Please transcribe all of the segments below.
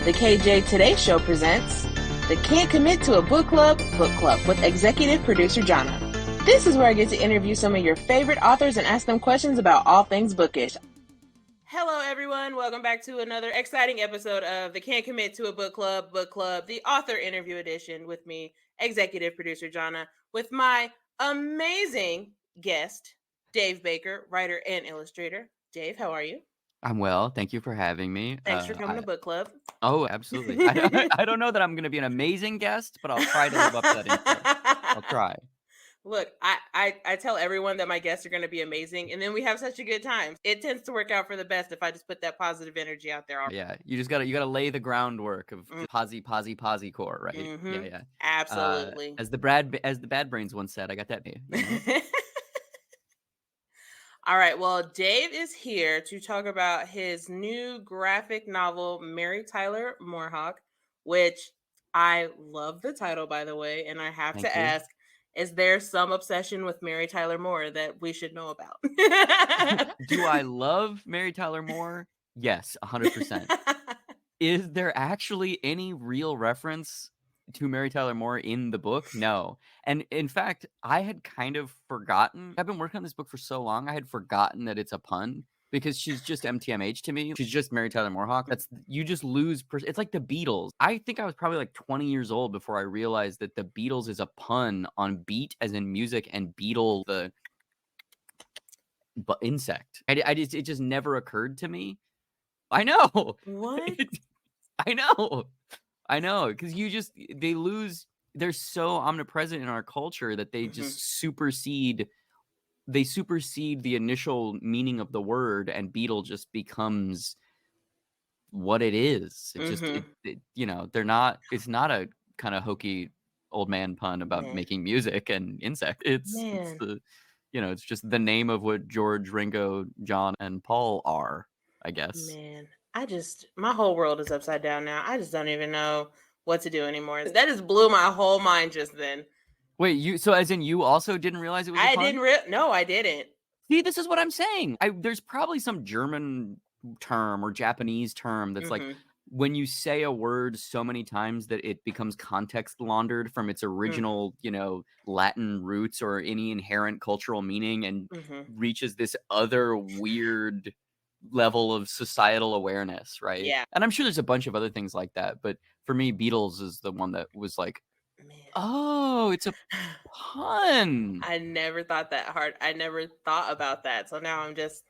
The KJ Today Show presents the Can't Commit to a Book Club with executive producer Johna. This is where I get to interview some of your favorite authors and ask them questions about all things bookish. Hello, everyone. Welcome back to another exciting episode of the Can't Commit to a Book Club, the author interview edition with me, executive producer Johna, with my amazing guest, Dave Baker, writer and illustrator. Dave, how are you? I'm well. Thank you for having me. Thanks for coming to book club. Oh, absolutely. I don't know that I'm going to be an amazing guest, but I'll try to live up to that intro. I'll try. Look, I tell everyone that my guests are going to be amazing, and then we have such a good time. It tends to work out for the best if I just put that positive energy out there. Yeah, you gotta lay the groundwork of posi core, right? Mm-hmm. Yeah. Absolutely. As the Bad Brains once said, I got that name. All right, well, Dave is here to talk about his new graphic novel, Mary Tyler MooreHawk, which I love the title, by the way, and I have to ask, is there some obsession with Mary Tyler Moore that we should know about? Do I love Mary Tyler Moore? Yes, 100%. Is there actually any real reference to Mary Tyler Moore in the book? No. And in fact, I had kind of forgotten. I've been working on this book for so long, I had forgotten that it's a pun because she's just MTMH to me. She's just Mary Tyler MooreHawk. You just lose. It's like the Beatles. I think I was probably like 20 years old before I realized that the Beatles is a pun on beat as in music and beetle the insect. It just never occurred to me. I know. What? I know, because they lose. They're so omnipresent in our culture that they just supersede the initial meaning of the word, and beetle just becomes what it is. It just, they're not. It's not a kind of hokey old man pun about making music and insect. It's just the name of what George, Ringo, John, and Paul are, I guess. Man, my whole world is upside down now. I just don't even know what to do anymore. That just blew my whole mind just then. Wait, so as in you also didn't realize it was a pun? No, I didn't. See, this is what I'm saying. There's probably some German term or Japanese term that's like when you say a word so many times that it becomes context laundered from its original, Latin roots or any inherent cultural meaning and reaches this other weird level of societal awareness, right? Yeah. And I'm sure there's a bunch of other things like that, but for me, Beatles is the one that was like, oh, it's a pun. I never thought that hard. I never thought about that. So now I'm just,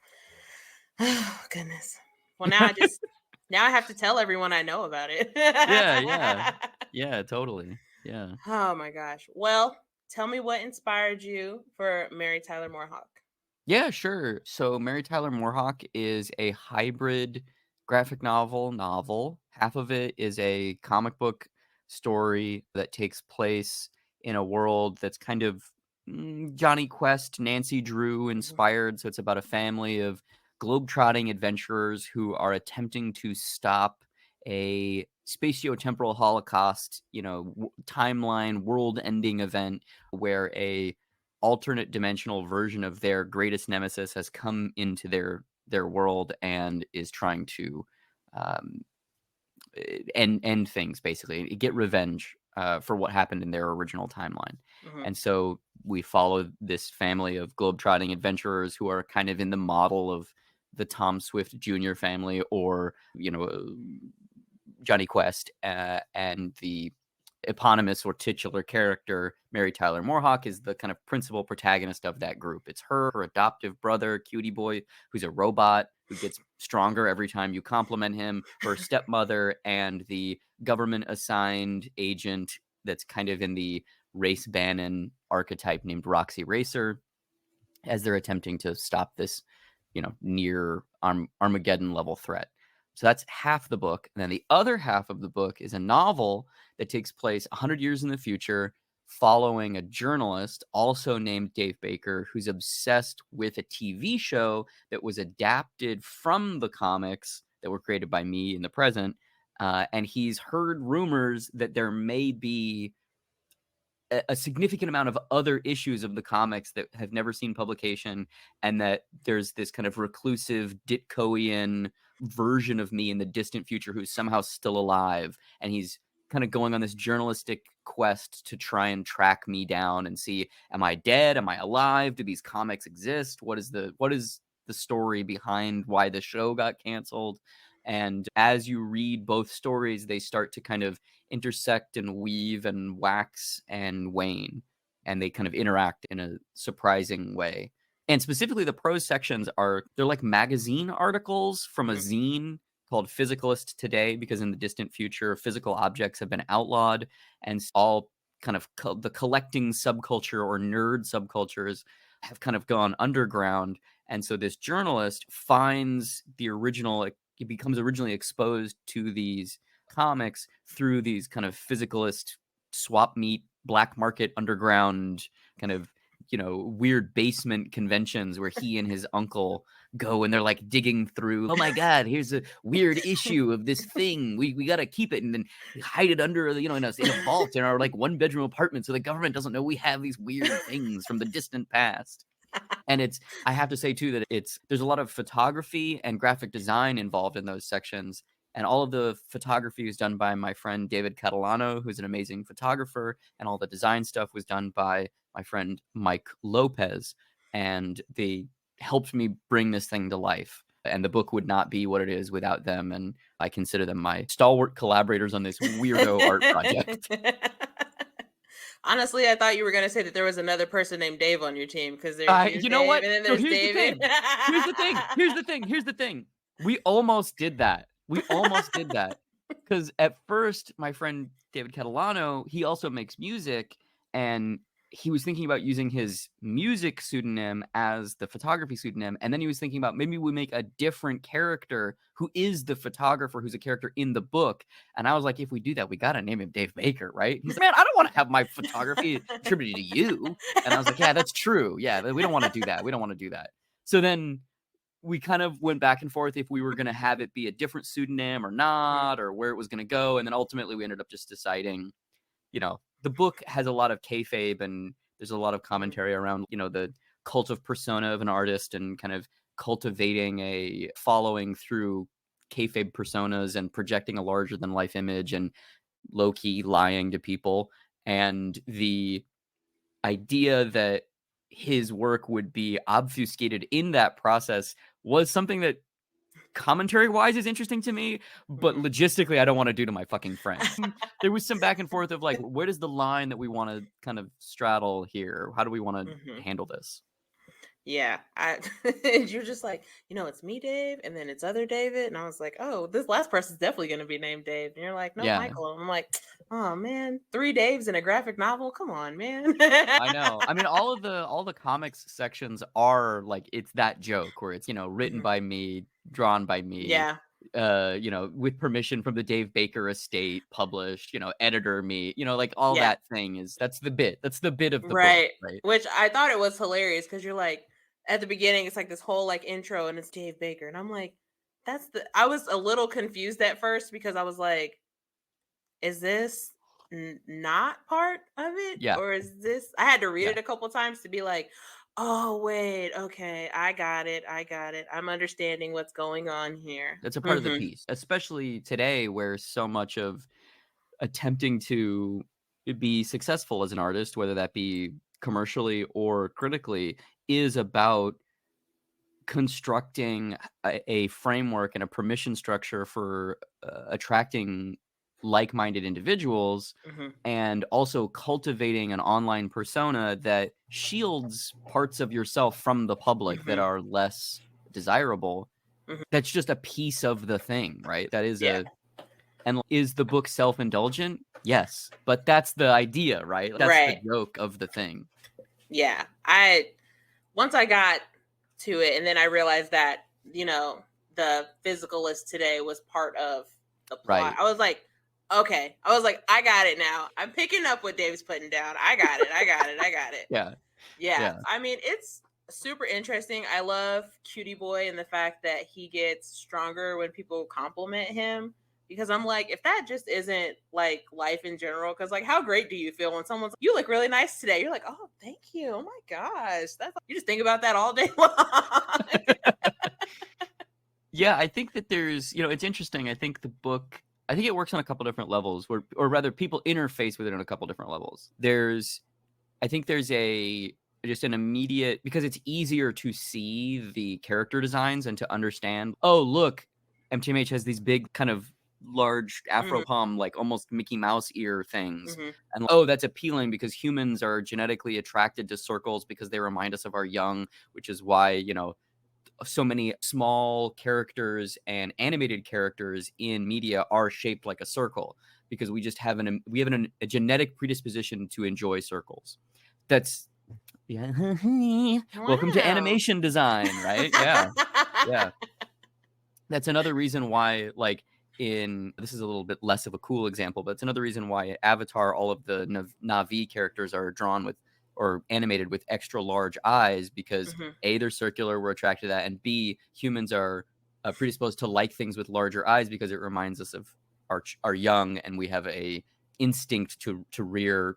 oh goodness. Well, now I have to tell everyone I know about it. Yeah, totally. Yeah. Oh my gosh. Well, tell me what inspired you for Mary Tyler MooreHawk. Yeah, sure. So Mary Tyler MooreHawk is a hybrid graphic novel. Half of it is a comic book story that takes place in a world that's kind of Johnny Quest, Nancy Drew inspired. So it's about a family of globetrotting adventurers who are attempting to stop a spatiotemporal holocaust, timeline world-ending event where a alternate dimensional version of their greatest nemesis has come into their world and is trying to end things, basically get revenge for what happened in their original timeline. And so we follow this family of globetrotting adventurers who are kind of in the model of the Tom Swift Jr. family or Johnny Quest, and the eponymous or titular character, Mary Tyler MooreHawk, is the kind of principal protagonist of that group. It's her adoptive brother, Cutie Boy, who's a robot who gets stronger every time you compliment him, her stepmother, and the government-assigned agent that's kind of in the Race Bannon archetype named Roxy Racer, as they're attempting to stop this, near Armageddon level threat. So that's half the book. And then the other half of the book is a novel that takes place 100 years in the future, following a journalist also named Dave Baker, who's obsessed with a TV show that was adapted from the comics that were created by me in the present. And he's heard rumors that there may be a significant amount of other issues of the comics that have never seen publication, and that there's this kind of reclusive Ditkoian version of me in the distant future who's somehow still alive, and he's kind of going on this journalistic quest to try and track me down and see, am I dead? Am I alive? Do these comics exist? What is the story behind why the show got canceled? And as you read both stories, they start to kind of intersect and weave and wax and wane, and they kind of interact in a surprising way. And specifically, the prose sections they're like magazine articles from a zine called Physicalist Today, because in the distant future, physical objects have been outlawed, and all kind of the collecting subculture or nerd subcultures have kind of gone underground. And so this journalist finds the original, he becomes originally exposed to these comics through these kind of physicalist swap meet, black market, underground kind of, weird basement conventions where he and his uncle go, and they're like digging through, oh my God, here's a weird issue of this thing. We got to keep it and then hide it under, in a vault in our like 1-bedroom apartment so the government doesn't know we have these weird things from the distant past. And I have to say too that there's a lot of photography and graphic design involved in those sections. And all of the photography was done by my friend David Catalano, who's an amazing photographer. And all the design stuff was done by my friend Mike Lopez. And they helped me bring this thing to life. And the book would not be what it is without them. And I consider them my stalwart collaborators on this weirdo art project. Honestly, I thought you were going to say that there was another person named Dave on your team, because there's you know Dave, what? and then there's David. Here's the thing. We almost did that. Because at first, my friend David Catalano, he also makes music, and he was thinking about using his music pseudonym as the photography pseudonym. And then he was thinking about maybe we make a different character who is the photographer, who's a character in the book. And I was like, if we do that, we got to name him Dave Baker, right? He's like, man, I don't want to have my photography attributed to you. And I was like, yeah, that's true. Yeah, we don't want to do that. So then we kind of went back and forth if we were going to have it be a different pseudonym or not, or where it was going to go. And then ultimately we ended up just deciding, the book has a lot of kayfabe, and there's a lot of commentary around, the cult of persona of an artist and kind of cultivating a following through kayfabe personas and projecting a larger than life image and low-key lying to people. And the idea that his work would be obfuscated in that process was something that commentary-wise is interesting to me, but logistically I don't want to do to my fucking friends. There was some back and forth of like, where does the line that we want to kind of straddle here? How do we want to handle this? Yeah, you're just like, it's me, Dave, and then it's other David, and I was like, oh, this last person's definitely going to be named Dave, and you're like, no, Yeah. Michael. And I'm like, oh man, 3 Daves in a graphic novel, come on, man. I know. I mean, all the comics sections are like, it's that joke where it's written by me, drawn by me. Yeah. With permission from the Dave Baker estate, published, editor me, like all that thing that's the bit of the book, right? Which I thought it was hilarious, because you're like, at the beginning, it's like this whole like intro, and it's Dave Baker, and I'm like, I was a little confused at first, because I was like, is this not part of it? Yeah. Or is this, I had to read it a couple times to be like, oh wait, okay, I got it. I'm understanding what's going on here. That's a part of the piece, especially today, where so much of attempting to be successful as an artist, whether that be commercially or critically, is about constructing a framework and a permission structure for attracting like-minded individuals, and also cultivating an online persona that shields parts of yourself from the public that are less desirable. That's just a piece of the thing, right? That is and is the book self-indulgent? Yes, but that's the idea, right? That's the joke of the thing. Yeah, once I got to it, and then I realized that the Physicalist Today was part of the plot. Right. I was like, okay. I got it now. I'm picking up what Dave's putting down. I got it. Yeah. I mean, it's super interesting. I love Cutie Boy and the fact that he gets stronger when people compliment him, because I'm like, if that just isn't like life in general, because like, how great do you feel when someone's like, you look really nice today? You're like, oh, thank you. Oh my gosh. You just think about that all day long. Yeah, I think that there's, it's interesting. I think it works on a couple different levels, or rather, people interface with it on a couple different levels. I think there's just an immediate, because it's easier to see the character designs and to understand, oh, look, MTMH has these big kind of large afro palm, like almost Mickey Mouse ear things. And oh, that's appealing because humans are genetically attracted to circles because they remind us of our young, which is why, so many small characters and animated characters in media are shaped like a circle because we just have a genetic predisposition to enjoy circles. That's welcome to animation design, right? Yeah. That's another reason why, like, this is a little bit less of a cool example, but it's another reason why Avatar, all of the Na'vi characters are drawn with or animated with extra large eyes because A, they're circular, we're attracted to that, and B, humans are predisposed to like things with larger eyes because it reminds us of our young, and we have a instinct to rear,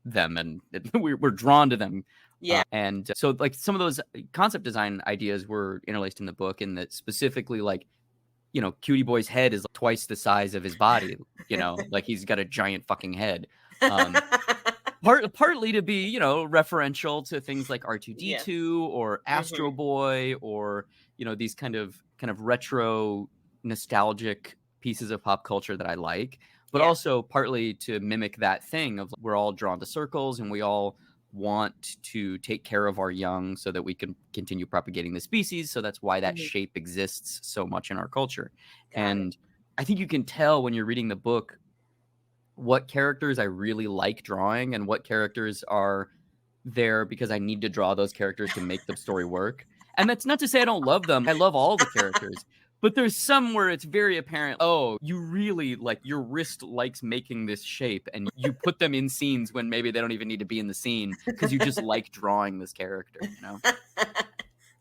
them, and we're drawn to them. Yeah. And so, like, some of those concept design ideas were interlaced in the book, and that specifically, like, Cutie Boy's head is like twice the size of his body, like he's got a giant fucking head. Partly to be, referential to things like R2D2 or Astro Boy, or, these kind of retro nostalgic pieces of pop culture that I like, but also partly to mimic that thing of we're all drawn to circles and we all want to take care of our young so that we can continue propagating the species. So that's why that shape exists so much in our culture. And I think you can tell when you're reading the book what characters I really like drawing and what characters are there because I need to draw those characters to make the story work. And that's not to say I don't love them. I love all the characters. But there's some where it's very apparent, oh, you really, like, your wrist likes making this shape, and you put them in scenes when maybe they don't even need to be in the scene because you just like drawing this character,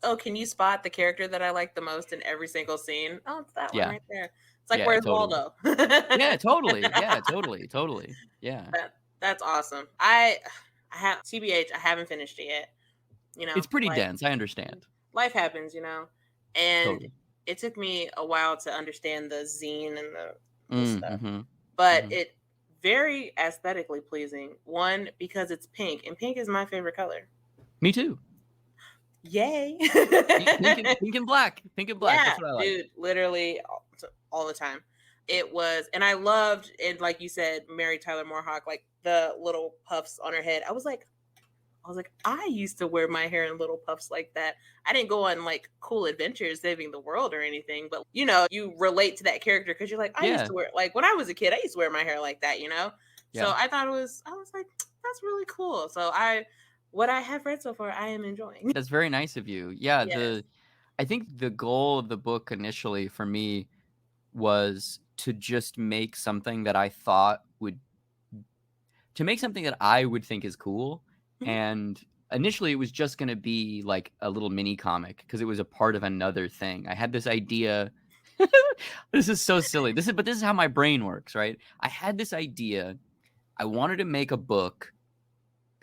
Oh, can you spot the character that I like the most in every single scene? Oh, it's that one right there. It's like, where's totally. Waldo? Yeah, totally. Yeah, totally. Yeah. That's awesome. I have TBH, I haven't finished it yet. It's pretty dense. I understand. Life happens, and it took me a while to understand the zine and the stuff. But it very aesthetically pleasing. One, because it's pink, and pink is my favorite color. Me too. Yay. Pink and black. Pink and black. Yeah, that's what I like. Dude, literally all the time. It was, and I loved it, like you said, Mary Tyler MooreHawk, like the little puffs on her head. I was like, I used to wear my hair in little puffs like that. I didn't go on like cool adventures saving the world or anything, but you relate to that character because you're like, I used to wear, like when I was a kid, I used to wear my hair like that, So I thought I was like, that's really cool. So what I have read so far, I am enjoying. That's very nice of you. Yeah. Yes. I think the goal of the book initially for me was to just make something that I thought I would think is cool. And initially it was just going to be like a little mini comic because it was a part of another thing. I had this idea. This is so silly. This is how my brain works, right? I had this idea. I wanted to make a book.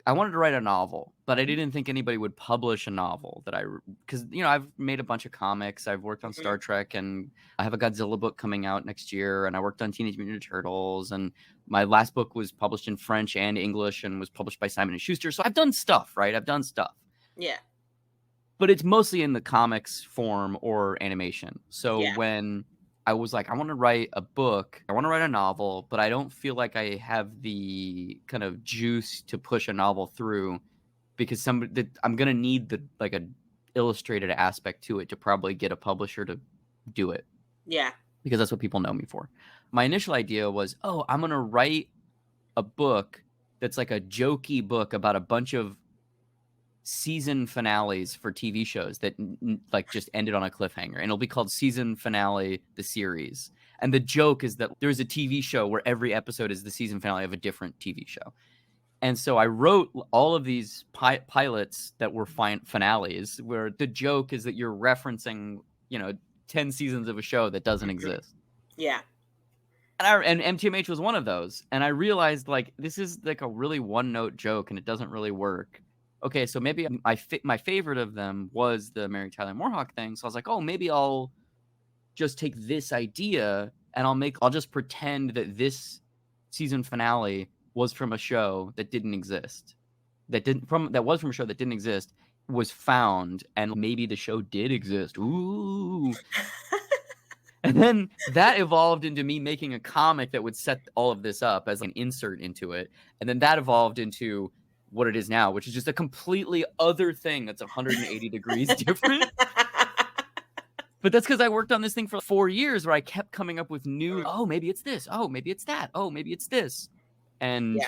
I wanted to write a novel, but I didn't think anybody would publish a novel because I've made a bunch of comics. I've worked on Star Trek, and I have a Godzilla book coming out next year, and I worked on Teenage Mutant Ninja Turtles, and my last book was published in French and English and was published by Simon & Schuster. So I've done stuff, right? I've done stuff. Yeah. But it's mostly in the comics form or animation. So when I was like, I want to write a book, I want to write a novel, but I don't feel like I have the kind of juice to push a novel through because I'm going to need an illustrated aspect to it to probably get a publisher to do it. Yeah. Because that's what people know me for. My initial idea was, I'm going to write a book that's like a jokey book about a bunch of season finales for TV shows that like just ended on a cliffhanger, and it'll be called Season Finale the Series. And the joke is that there's a TV show where every episode is the season finale of a different TV show. And so I wrote all of these pilots that were finales where the joke is that you're referencing, 10 seasons of a show that doesn't exist. Yeah. And MTMH was one of those. And I realized like this is like a really one-note joke and it doesn't really work. Okay, so maybe my favorite of them was the Mary Tyler MooreHawk thing. So I was like, maybe I'll just take this idea and I'll just pretend that this season finale was from a show that didn't exist. That was from a show that didn't exist, was found, and maybe the show did exist. Ooh. And then that evolved into me making a comic that would set all of this up as an insert into it. And then that evolved into what it is now, which is just a completely other thing that's 180 degrees different. But that's because I worked on this thing for 4 years where I kept coming up with new, oh, maybe it's this. Oh, maybe it's that. Oh, maybe it's this. And,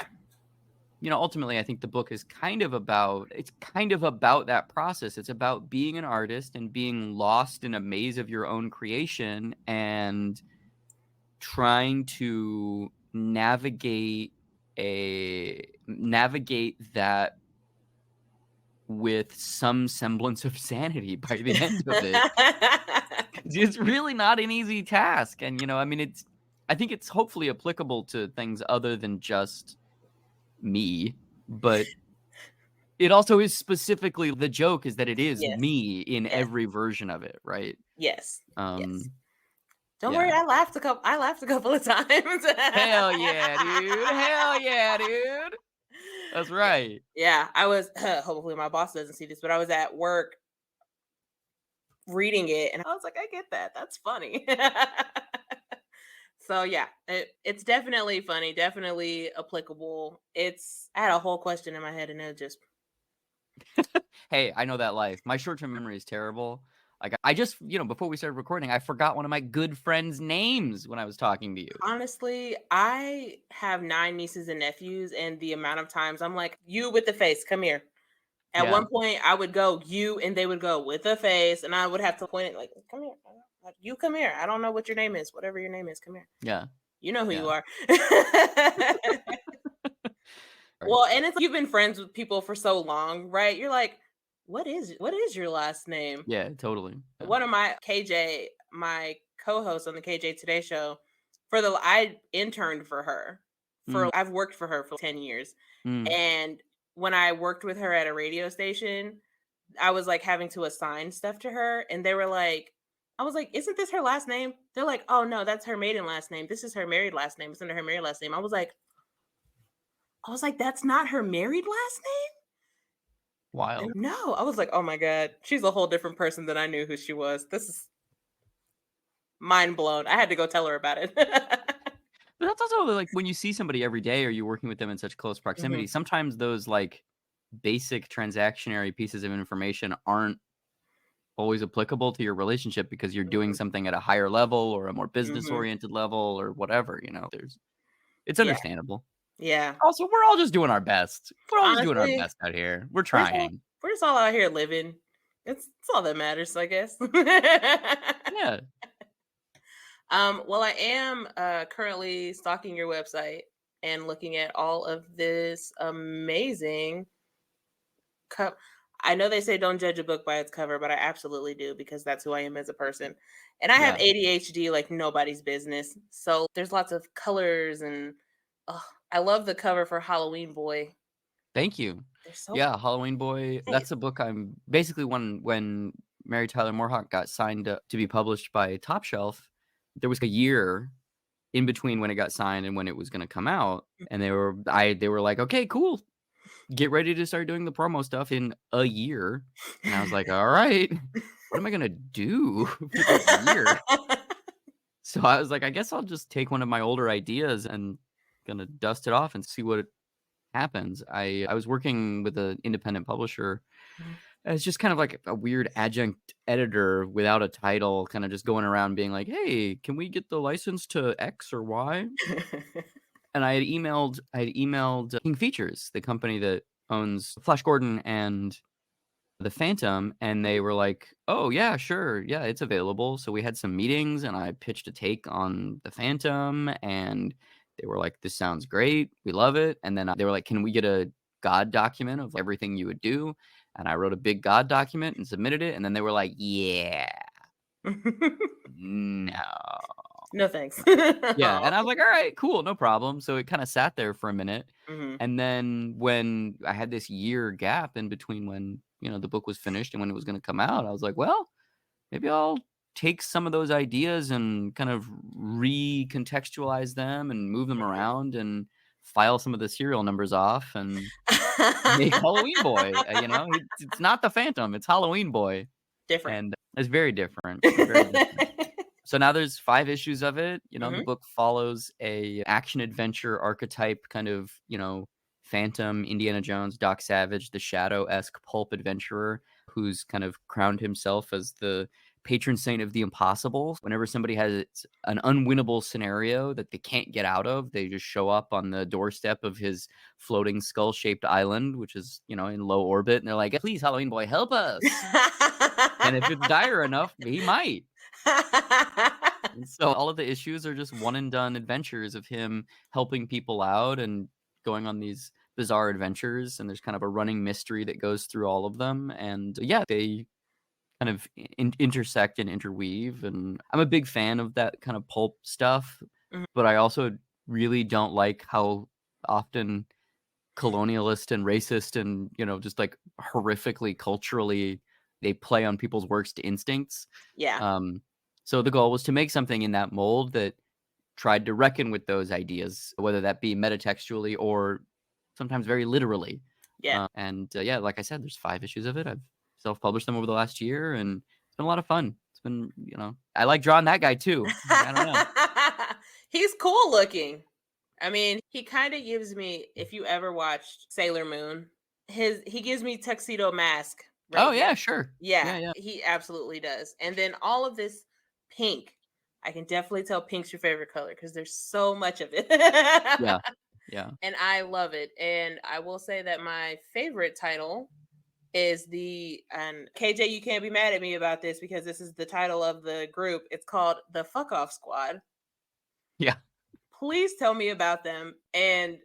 ultimately, I think the book is kind of about that process. It's about being an artist and being lost in a maze of your own creation and trying to navigate that with some semblance of sanity by the end of it. It's really not an easy task. And, I think it's hopefully applicable to things other than just me, but it also is specifically, the joke is that it is me in every version of it, right? Yes. Yes. Don't worry, I laughed a couple of times. Hell yeah, dude. Hell yeah, dude. That's right. Yeah, I was hopefully my boss doesn't see this, but I was at work reading it and I was like, I get that. That's funny. So yeah, it's definitely funny, definitely applicable. I had a whole question in my head and it just Hey, I know that life. My short-term memory is terrible. Like, I just, before we started recording, I forgot one of my good friends' names when I was talking to you. Honestly, I have 9 nieces and nephews, and the amount of times I'm like, you with the face, come here. At one point, I would go, you, and they would go with a face, and I would have to point it like, come here. Like, you come here. I don't know what your name is. Whatever your name is, come here. Yeah. You know who you are. Well, and it's you've been friends with people for so long, right? You're like, what is your last name? Yeah, totally. Yeah. One of my my co-host on the KJ Today show, I interned for her. I've worked for her for 10 years. And when I worked with her at a radio station, I was like having to assign stuff to her, and they were like, I was like, isn't this her last name? They're like, oh no, that's her maiden last name. This is her married last name. It's under her married last name. I was like, that's not her married last name? Wild. No, I was like, oh my God, she's a whole different person than I knew who she was. This is mind blown. I had to go tell her about it. But that's also like when you see somebody every day or you're working with them in such close proximity, sometimes those like basic transactionary pieces of information aren't always applicable to your relationship because you're doing something at a higher level or a more business oriented level or whatever, it's understandable. Yeah. Also, we're all just doing our best. We're all just doing our best out here. We're trying. We're just all out here living. It's all that matters, I guess. Yeah. Well, I am currently stalking your website and looking at all of this amazing I know they say don't judge a book by its cover, but I absolutely do because that's who I am as a person. And I have ADHD like nobody's business. So there's lots of colors and I love the cover for Halloween Boy. Thank you. Halloween Boy. That's a book I'm basically when Mary Tyler MooreHawk got signed to be published by Top Shelf. There was a year in between when it got signed and when it was going to come out, and they were like, okay, cool, get ready to start doing the promo stuff in a year. And I was like, all right, what am I going to do for this year? So I was like, I guess I'll just take one of my older ideas and gonna dust it off and see what happens. I was working with an independent publisher. It's just kind of like a weird adjunct editor without a title, kind of just going around being like, hey, can we get the license to X or Y? And I had emailed King Features, the company that owns Flash Gordon and the Phantom, and they were like, oh yeah, sure, yeah, it's available. So we had some meetings and I pitched a take on the Phantom, and they were like, this sounds great, we love it. And then they were like, can we get a God document of everything you would do? And I wrote a big God document and submitted it, and then they were like, yeah. No thanks. Yeah. And I was like, all right, cool, no problem. So it kind of sat there for a minute. And then when I had this year gap in between when the book was finished and when it was going to come out, I was like, well, maybe I'll takes some of those ideas and kind of recontextualize them and move them around and file some of the serial numbers off and make Halloween Boy. It's not the Phantom, it's Halloween Boy, Different. and it's very different. Very different. So now there's 5 issues of it. The book follows a action adventure archetype kind of, Phantom, Indiana Jones, Doc Savage, the Shadow-esque pulp adventurer who's kind of crowned himself as the patron saint of the impossible. Whenever somebody has an unwinnable scenario that they can't get out of, they just show up on the doorstep of his floating skull-shaped island, which is, in low orbit, and they're like, "Please, Halloween Boy, help us." And if it's dire enough, he might. And so all of the issues are just one and done adventures of him helping people out and going on these bizarre adventures. And there's kind of a running mystery that goes through all of them. And yeah, they kind of intersect and interweave. And I'm a big fan of that kind of pulp stuff, but I also really don't like how often colonialist and racist and, just like horrifically culturally they play on people's worst instincts. Yeah. So the goal was to make something in that mold that tried to reckon with those ideas, whether that be metatextually or sometimes very literally. Yeah. Yeah, like I said, there's 5 issues of it. I've self-published them over the last year, and it's been a lot of fun. It's been, I like drawing that guy too. I don't know. He's cool looking. I mean, he kind of gives me, if you ever watched Sailor Moon, he gives me Tuxedo Mask. Right oh, yeah, sure. Yeah, he absolutely does. And then all of this pink, I can definitely tell pink's your favorite color because there's so much of it. Yeah. And I love it. And I will say that my favorite title is and KJ, you can't be mad at me about this because this is the title of the group. It's called The Fuck Off Squad. Yeah. Please tell me about them. And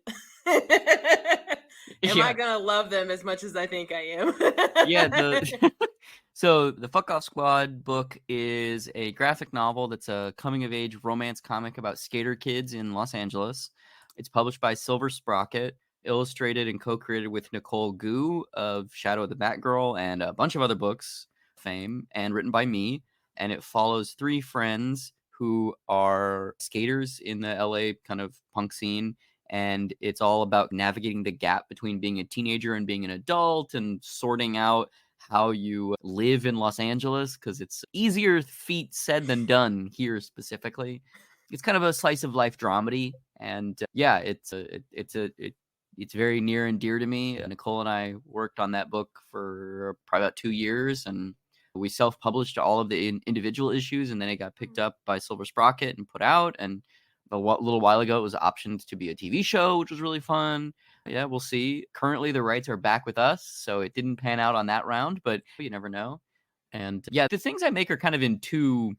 am I gonna love them as much as I think I am? Yeah. So the Fuck Off Squad book is a graphic novel that's a coming-of-age romance comic about skater kids in Los Angeles. It's published by Silver Sprocket, illustrated and co-created with Nicole Gu of Shadow of the Batgirl and a bunch of other books, fame, and written by me. And it follows 3 friends who are skaters in the LA kind of punk scene. And it's all about navigating the gap between being a teenager and being an adult and sorting out how you live in Los Angeles, because it's easier feat said than done here specifically. It's kind of a slice of life dramedy, and yeah, it's very near and dear to me. Nicole and I worked on that book for probably about 2 years, and we self-published all of the individual issues, and then it got picked up by Silver Sprocket and put out. And a little while ago, it was optioned to be a TV show, which was really fun. Yeah, we'll see. Currently, the rights are back with us, so it didn't pan out on that round, but you never know. And yeah, the things I make are kind of in 2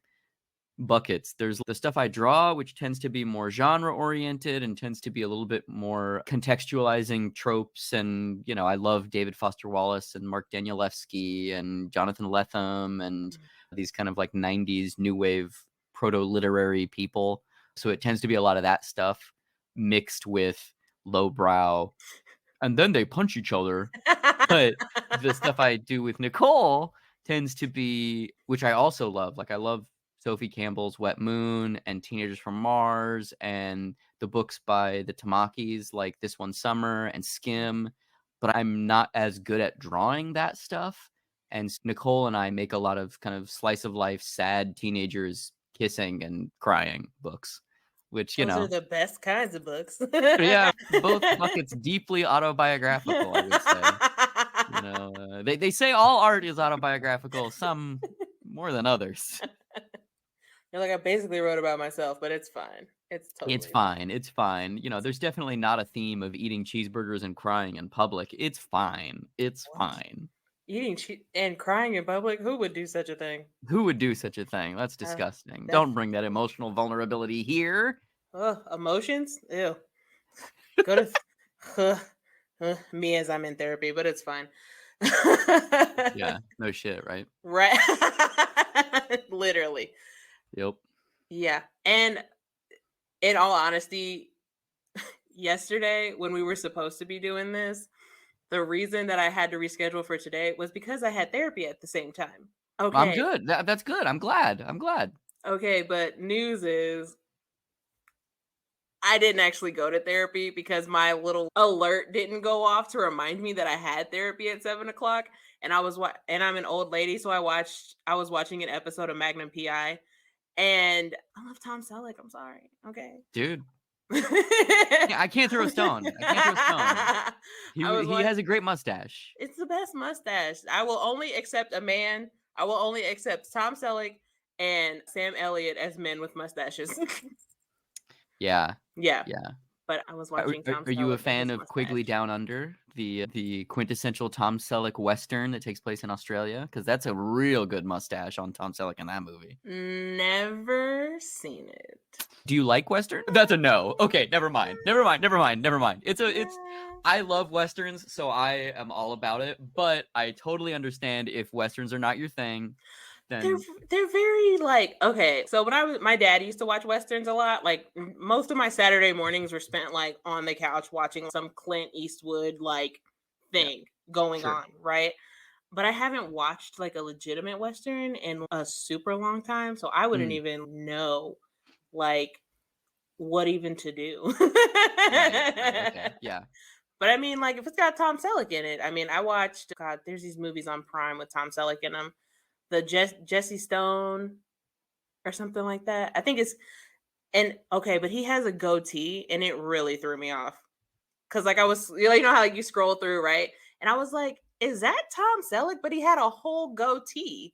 buckets. There's the stuff I draw, which tends to be more genre oriented and tends to be a little bit more contextualizing tropes. And, I love David Foster Wallace and Mark Danielewski and Jonathan Lethem and these kind of like 90s new wave proto-literary people. So it tends to be a lot of that stuff mixed with lowbrow. And then they punch each other. But the stuff I do with Nicole tends to be, which I also love. Like I love Sophie Campbell's Wet Moon and Teenagers from Mars and the books by the Tamakis like This One Summer and Skim, but I'm not as good at drawing that stuff. And Nicole and I make a lot of kind of slice of life, sad teenagers kissing and crying books, which, Those are the best kinds of books. Yeah, both buckets deeply autobiographical, I would say. They say all art is autobiographical, some more than others. You're like, I basically wrote about myself, but it's fine. It's fine. It's fine. There's definitely not a theme of eating cheeseburgers and crying in public. It's fine. It's fine. Eating and crying in public? Who would do such a thing? Who would do such a thing? That's disgusting. Don't bring that emotional vulnerability here. Emotions? Ew. Go to me as I'm in therapy, but it's fine. Yeah, no shit, right? Right. Literally. Yep. Yeah. And in all honesty, yesterday when we were supposed to be doing this, the reason that I had to reschedule for today was because I had therapy at the same time. I'm Okay. good. That's good. I'm glad. Okay, but news is I didn't actually go to therapy because my little alert didn't go off to remind me that I had therapy at 7 o'clock. And and I'm an old lady, so I was watching an episode of Magnum PI, and I love Tom Selleck. I'm sorry. Okay. Dude. I Yeah, I can't throw a stone. was He watching. has a great mustache. It's the best mustache. I will only accept a man. I will only accept Tom Selleck and Sam Elliott as men with mustaches. Yeah. Yeah, Yeah. but I was watching Tom Are you a Selleck and fan his of Quigley mustache. Down Under, the quintessential Tom Selleck Western that takes place in Australia? Because that's a real good mustache on Tom Selleck in that movie. Never seen it. Do you like Western? That's a no. Okay, never mind. It's I love Westerns, so I am all about it, but I totally understand if Westerns are not your thing, They're then they're very like okay. So when my dad used to watch westerns a lot. Like most of my Saturday mornings were spent like on the couch watching some Clint Eastwood like yeah, thing going sure. on, right? But I haven't watched like a legitimate western in a super long time, so I wouldn't Mm, even know like what even to do. right, okay, yeah. But I mean, like if it's got Tom Selleck in it, I mean, I watched God. There's these movies on Prime with Tom Selleck in them. The Jesse Stone or something like that. I think it's and okay, but he has a goatee, and it really threw me off because like I was, you know how like you scroll through, right? And I was like, is that Tom Selleck? But he had a whole goatee.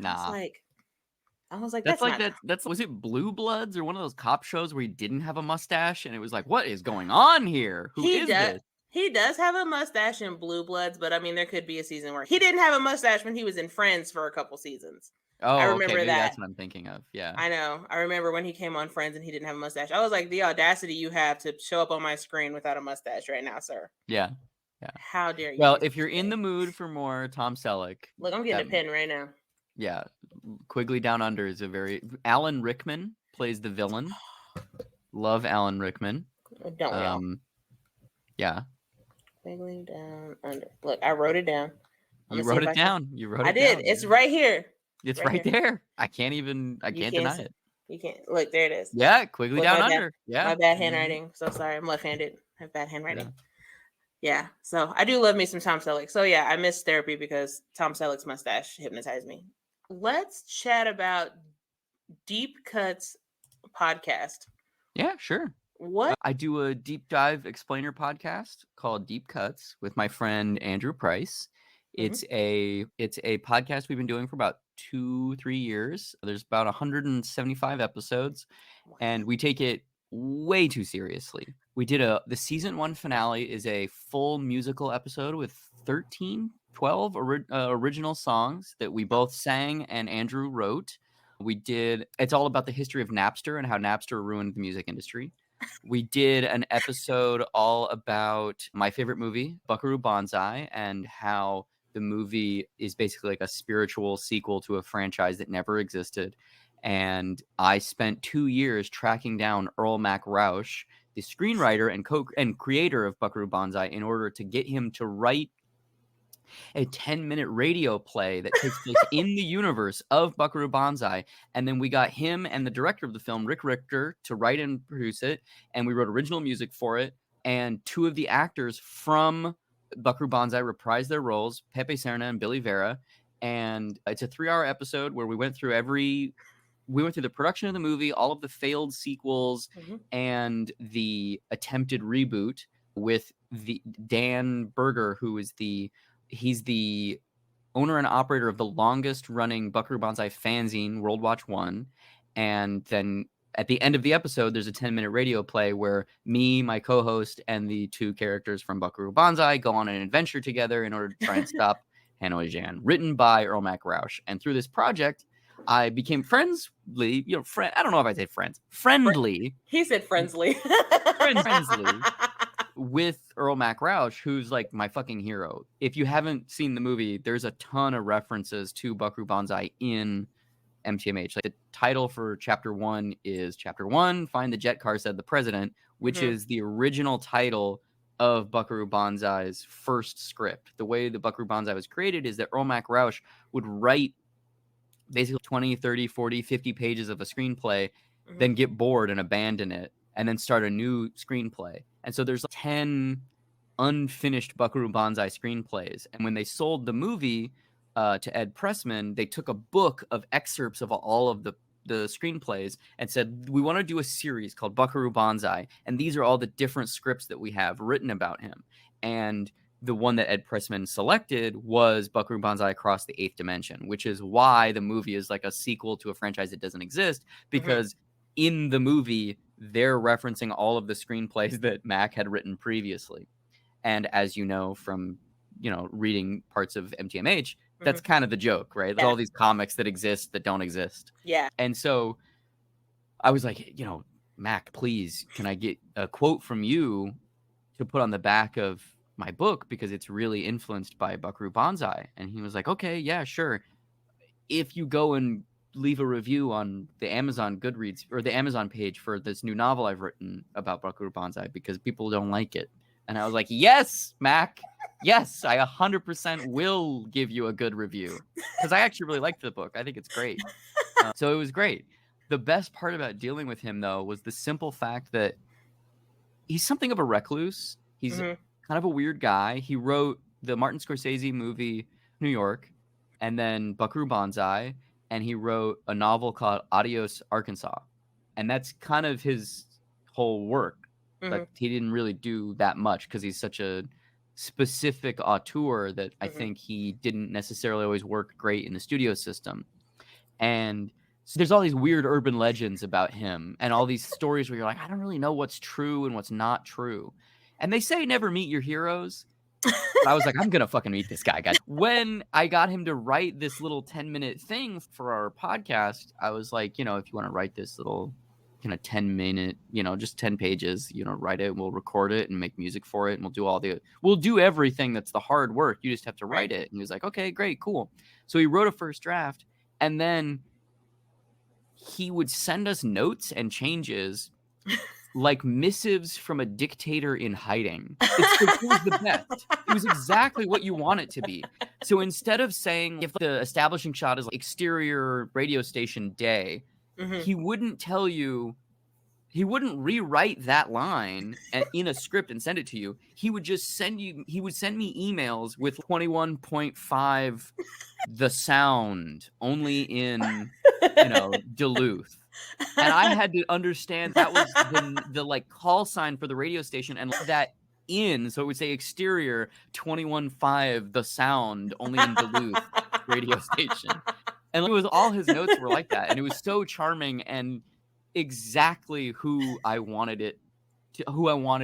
I was Nah. like, I was like, That's that's like not. that's was it Blue Bloods or one of those cop shows where he didn't have a mustache and it was like, what is going on here? Who He is does. this? He does have a mustache in Blue Bloods, but I mean, there could be a season where he didn't have a mustache when he was in Friends for a couple seasons. I Oh, okay, remember maybe that. that's what I'm thinking of. Yeah. I know. I remember when he came on Friends and he didn't have a mustache. I was like, the audacity you have to show up on my screen without a mustache right now, sir. Yeah. Yeah. How dare you Well, be if such you're a in the thing? mood for more Tom Selleck, Look, I'm that getting a pen right now. yeah, Quigley Down Under is a very Alan Rickman plays the villain. Love Alan Rickman. Don't we all? Um, yeah. Wiggling down under. Look, I wrote it down. I'm You gonna see wrote if it I can. down. You wrote I it did. down. It's right here. It's It's right right here. there. I You can't can't. deny it. You can't. Look, there it is. Yeah, Quigley Look, Down Under. my Yeah. bad Mhm. handwriting. So sorry. I'm left-handed. I have bad Yeah. handwriting. Yeah. So I do love me some Tom Selleck. So yeah, I miss therapy because Tom Selleck's mustache hypnotized me. Let's chat about Deep Cuts podcast. Yeah, sure. What? I do a deep dive explainer podcast called Deep Cuts with my friend Andrew Price. Mhm. It's a podcast we've been doing for about 2-3 years. There's about 175 episodes, and we take it way too seriously. We did the season 1 finale is a full musical episode with 12 original songs that we both sang and Andrew wrote. It's all about the history of Napster and how Napster ruined the music industry. We did an episode all about my favorite movie, Buckaroo Banzai, and how the movie is basically like a spiritual sequel to a franchise that never existed. And I spent 2 years tracking down Earl Mac Roush, the screenwriter and creator of Buckaroo Banzai, in order to get him to write a 10-minute radio play that takes place in the universe of Buckaroo Banzai. And then we got him and the director of the film, Rick Richter, to write and produce it. And we wrote original music for it. And 2 of the actors from Buckaroo Banzai reprised their roles, Pepe Serna and Billy Vera. And it's a 3-hour episode where we went through the production of the movie, all of the failed sequels, Mhm. and the attempted reboot with the Dan Berger, who is he's the owner and operator of the longest running Buckaroo Banzai fanzine, World Watch One. And then at the end of the episode, there's a 10-minute radio play where me, my co-host, and the 2 characters from Buckaroo Banzai go on an adventure together in order to try and stop Hanoi Jan, written by Earl Mac Roush. And through this project, I became friendly, I don't know if I say friendly He said friendly. friendly with Earl Mac Roush, who's like my fucking hero. If you haven't seen the movie, there's a ton of references to Buckaroo Banzai in MTMH. Like the title for chapter 1 is Chapter 1, Find the Jet Car, Said the President, which Mhm. is the original title of Buckaroo Banzai's first script. The way the Buckaroo Banzai was created is that Earl Mac Roush would write basically 20, 30, 40, 50 pages of a screenplay, then get bored and abandon it, and then start a new screenplay. And so there's 10 unfinished Buckaroo Banzai screenplays. And when they sold the movie to Ed Pressman, they took a book of excerpts of all of the screenplays and said, we want to do a series called Buckaroo Banzai, and these are all the different scripts that we have written about him. And the one that Ed Pressman selected was Buckaroo Banzai Across the Eighth Dimension, which is why the movie is like a sequel to a franchise that doesn't exist, because in the movie, they're referencing all of the screenplays that Mac had written previously. And as you know from, reading parts of MTMH, that's kind of the joke, right? There's all these comics that exist that don't exist. Yeah. And so I was like, Mac, please, can I get a quote from you to put on the back of my book, because it's really influenced by Buckaroo Banzai? And he was like, okay, yeah, sure. If you go and leave a review on the Amazon Goodreads or the Amazon page for this new novel I've written about Buckaroo Banzai, because people don't like it. And I was like, yes, Mac, yes, I 100% will give you a good review, because I actually really liked the book. I think it's great. So it was great. The best part about dealing with him, though, was the simple fact that he's something of a recluse. He's kind of a weird guy. He wrote the Martin Scorsese movie, New York, and then Buckaroo Banzai, and he wrote a novel called Adios, Arkansas. And that's kind of his whole work. But he didn't really do that much because he's such a specific auteur that I think he didn't necessarily always work great in the studio system. And so there's all these weird urban legends about him and all these stories where you're like, I don't really know what's true and what's not true. And they say never meet your heroes. But I was like, I'm going to fucking meet this guy, guys. When I got him to write this little 10-minute thing for our podcast, I was like, if you want to write this little kind of 10-minute, just 10 pages, write it, we'll record it and make music for it, and we'll do everything that's the hard work. You just have to write it. And he was like, okay, great, cool. So he wrote a first draft, and then he would send us notes and changes like missives from a dictator in hiding. It was the best. It was exactly what you want it to be. So instead of saying, if the establishing shot is like exterior radio station day, he wouldn't tell you, he wouldn't rewrite that line in a script and send it to you. He would just he would send me emails with 21.5 the sound only in, Duluth. And I had to understand that was the like call sign for the radio station, and that in, so it would say exterior 21.5 the sound only in Duluth radio station. And it was all his notes were like that, and it was so charming and exactly who I wanted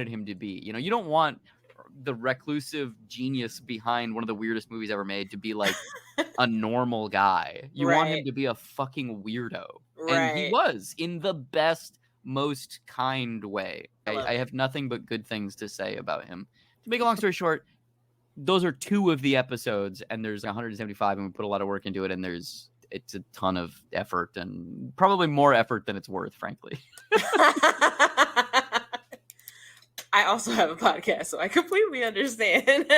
him to be. You don't want the reclusive genius behind one of the weirdest movies ever made to be like a normal guy. You want him to be a fucking weirdo. And he was, in the best, most kind way. I have nothing but good things to say about him. To make a long story short, those are 2 of the episodes, and there's 175, and we put a lot of work into it, and it's a ton of effort, and probably more effort than it's worth, frankly. I also have a podcast, so I completely understand.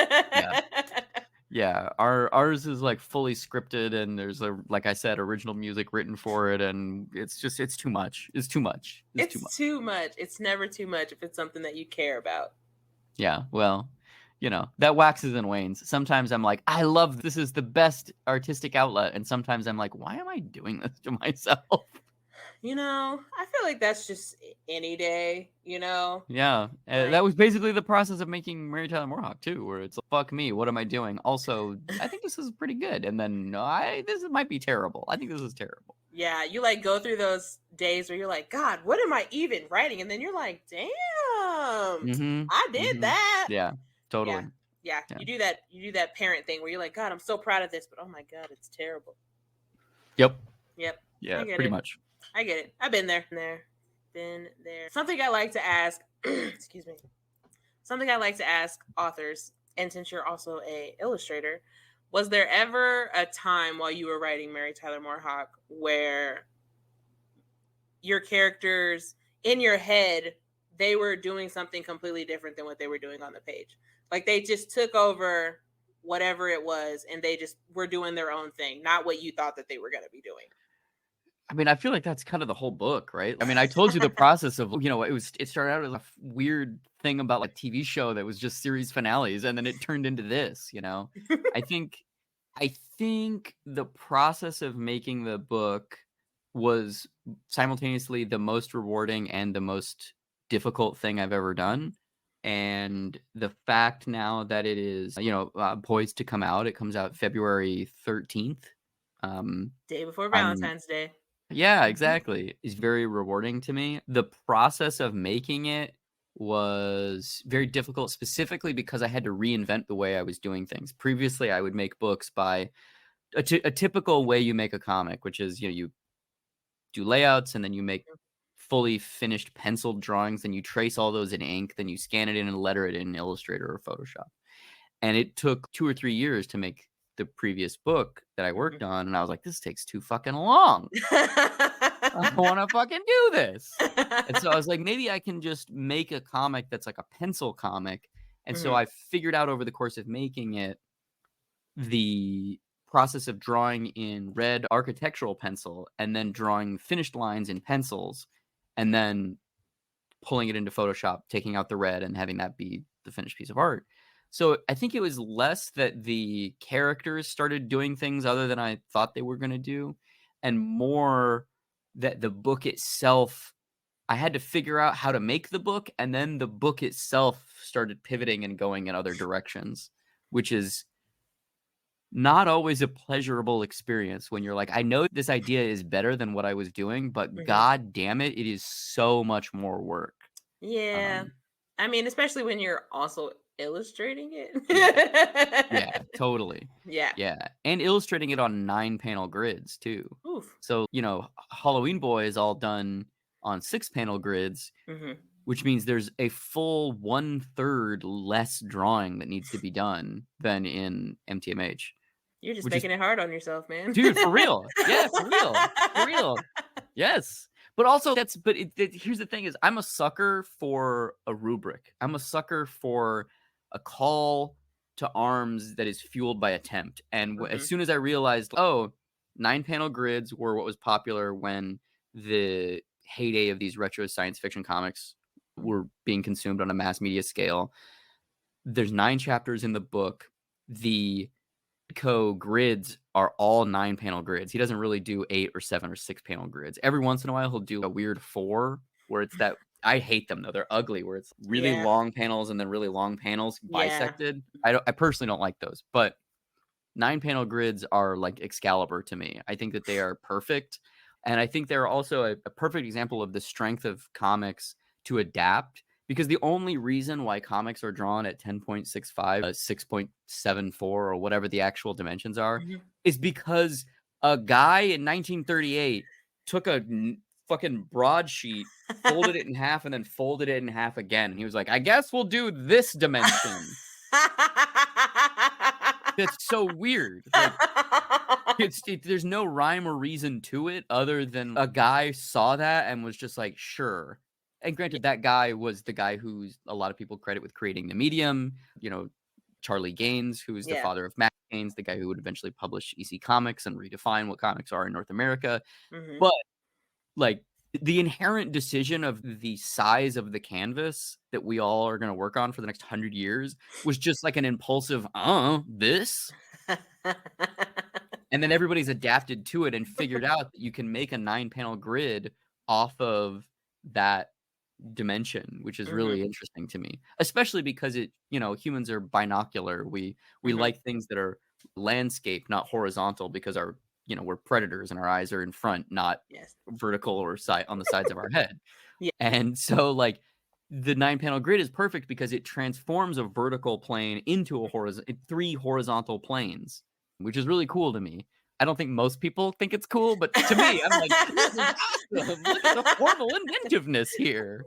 Yeah. Ours is like fully scripted, and there's like I said, original music written for it, and it's too much. It's too much. It's too much. It's never too much if it's something that you care about. Yeah. Well, that waxes and wanes. Sometimes I'm like, I love this is the best artistic outlet, and sometimes I'm like, why am I doing this to myself? I feel like that's just any day, Yeah. That was basically the process of making Mary Tyler MooreHawk too, where it's like, fuck me, what am I doing? Also, I think this is pretty good. And then this might be terrible. I think this is terrible. Yeah, you like go through those days where you're like, God, what am I even writing? And then you're like, damn, I did that. Yeah, totally. Yeah. You do that parent thing where you're like, God, I'm so proud of this, but oh my God, it's terrible. Yep. Yeah, pretty much. I get it. I've been there. Something I like to ask, excuse me. Something I like to ask authors, and since you're also a illustrator, was there ever a time while you were writing Mary Tyler MooreHawk where your characters in your head, they were doing something completely different than what they were doing on the page? Like they just took over whatever it was, and they just were doing their own thing, not what you thought that they were going to be doing. I mean, I feel like that's kind of the whole book, right? I mean, I told you the process of, it started out as a weird thing about like TV show that was just series finales, and then it turned into this, I think I think the process of making the book was simultaneously the most rewarding and the most difficult thing I've ever done. And the fact now that it is, poised to come out, it comes out February 13th. Day before I'm Valentine's Day. Yeah, exactly. It's very rewarding to me. The process of making it was very difficult, specifically because I had to reinvent the way I was doing things. Previously, I would make books by a typical way you make a comic, which is, you do layouts and then you make fully finished penciled drawings, and you trace all those in ink, then you scan it in and letter it in Illustrator or Photoshop. And it took 2 or 3 years to make the previous book that I worked on, and I was like, this takes too fucking long. I want to fucking do this. And so I was like, maybe I can just make a comic that's like a pencil comic. And so I figured out over the course of making it the process of drawing in red architectural pencil and then drawing finished lines in pencils and then pulling it into Photoshop, taking out the red and having that be the finished piece of art. So I think it was less that the characters started doing things other than I thought they were going to do, and more that the book itself, I had to figure out how to make the book, and then the book itself started pivoting and going in other directions, which is not always a pleasurable experience when you're like, I know this idea is better than what I was doing, but god damn it, it is so much more work. Yeah. I mean, especially when you're also illustrating it. Yeah, totally. Yeah. And illustrating it on 9-panel grids too. Oof. So, Halloween Boy is all done on 6-panel grids, which means there's a full 1/3 less drawing that needs to be done than in MTMH. You're just making it hard on yourself, man. Dude, for real. Yeah, for real. For real. Yes. But also here's the thing is I'm a sucker for a rubric. I'm a sucker for a call to arms that is fueled by attempt. And as soon as I realized, 9-panel grids were what was popular when the heyday of these retro science fiction comics were being consumed on a mass media scale. There's 9 chapters in the book. The grids are all 9-panel grids. He doesn't really do 8 or 7 or 6-panel grids. Every once in a while, he'll do a weird 4 where it's that. I hate them though. They're ugly where it's really long panels and then really long panels bisected. I personally don't like those, but 9-panel grids are like Excalibur to me. I think that they are perfect. And I think they're also a perfect example of the strength of comics to adapt. Because the only reason why comics are drawn at 10.65, 6.74, or whatever the actual dimensions are, is because a guy in 1938 took a fucking broadsheet, folded it in half, and then folded it in half again. And he was like, I guess we'll do this dimension. That's so weird. Like, there's no rhyme or reason to it other than a guy saw that and was just like, sure. And granted, that guy was the guy who's a lot of people credit with creating the medium. Charlie Gaines, who is the father of Matt Gaines, the guy who would eventually publish EC Comics and redefine what comics are in North America. But like the inherent decision of the size of the canvas that we all are going to work on for the next 100 years was just like an impulsive, this. And then everybody's adapted to it and figured out that you can make a 9-panel grid off of that dimension, which is really interesting to me, especially because humans are binocular. We like things that are landscape, not horizontal, because we're predators and our eyes are in front, not vertical or on the sides of our head. And so like the 9-panel grid is perfect because it transforms a vertical plane into 3 horizontal planes, which is really cool to me. I don't think most people think it's cool, but to me, I'm like, this is awesome. Look at the formal inventiveness here.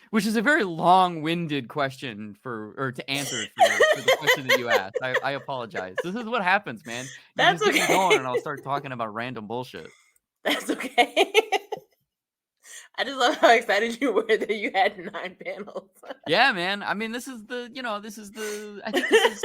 Which is a very long-winded question to answer for the question that you asked. I apologize. This is what happens, man. That's okay. Going and I'll start talking about random bullshit. That's okay. I just love how excited you were that you had 9 panels. Yeah, man. I mean, this is the, I think this is,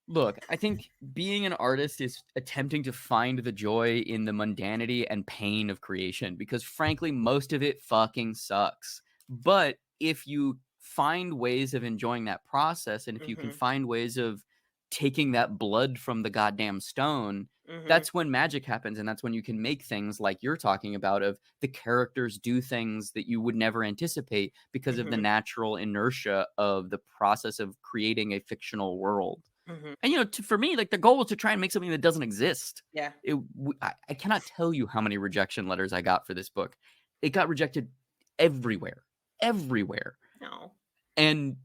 look, I think being an artist is attempting to find the joy in the mundanity and pain of creation because frankly, most of it fucking sucks. But if you find ways of enjoying that process and if you can Mhm. find ways of taking that blood from the goddamn stone, Mhm. that's when magic happens and that's when you can make things like you're talking about of the characters do things that you would never anticipate because of the Mhm. natural inertia of the process of creating a fictional world. Mhm. And, for me, like, the goal was to try and make something that doesn't exist. Yeah. I cannot tell you how many rejection letters I got for this book. It got rejected everywhere, everywhere. No. And,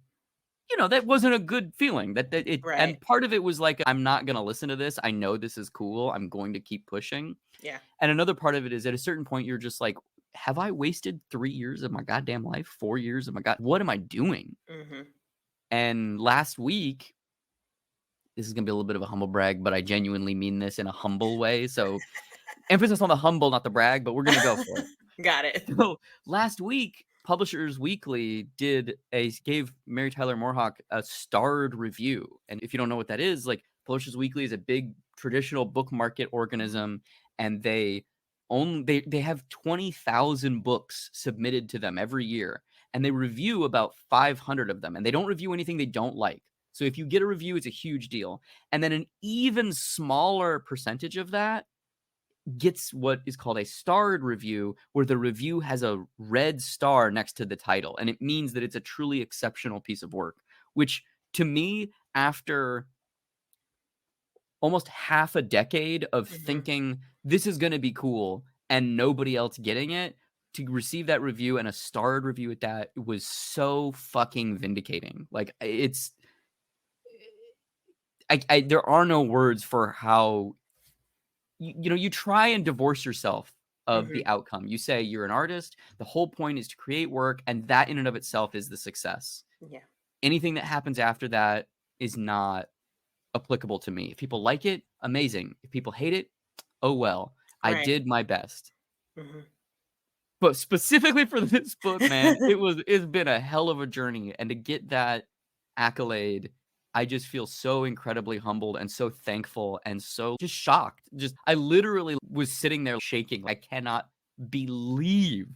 that wasn't a good feeling. Right. And part of it was like, I'm not going to listen to this. I know this is cool. I'm going to keep pushing. Yeah. And another part of it is at a certain point, you're just like, have I wasted 3 years of my goddamn life? 4 years of my what am I doing? Mhm. And last week, this is going to be a little bit of a humble brag, but I genuinely mean this in a humble way. So emphasis on the humble, not the brag, but we're going to go for it. Got it. So last week, Publishers Weekly gave Mary Tyler MooreHawk a starred review. And if you don't know what that is, like Publishers Weekly is a big traditional book market organism, and they have 20,000 books submitted to them every year, and they review about 500 of them, and they don't review anything they don't like. So if you get a review, it's a huge deal. And then an even smaller percentage of that gets what is called a starred review, where the review has a red star next to the title. And it means that it's a truly exceptional piece of work, which to me, after almost half a decade of Mhm. thinking this is going to be cool and nobody else getting it, to receive that review and a starred review at that was so fucking vindicating. Like there are no words for how you try and divorce yourself of the Mhm. outcome. You say you're an artist. The whole point is to create work, and that in and of itself is the success. Yeah. Anything that happens after that is not applicable to me. If people like it, amazing. If people hate it, oh well. I Right. did my best. Mhm. But specifically for this book, man, it's been a hell of a journey. And to get that accolade, I just feel so incredibly humbled and so thankful and so just shocked. I literally was sitting there shaking. I cannot believe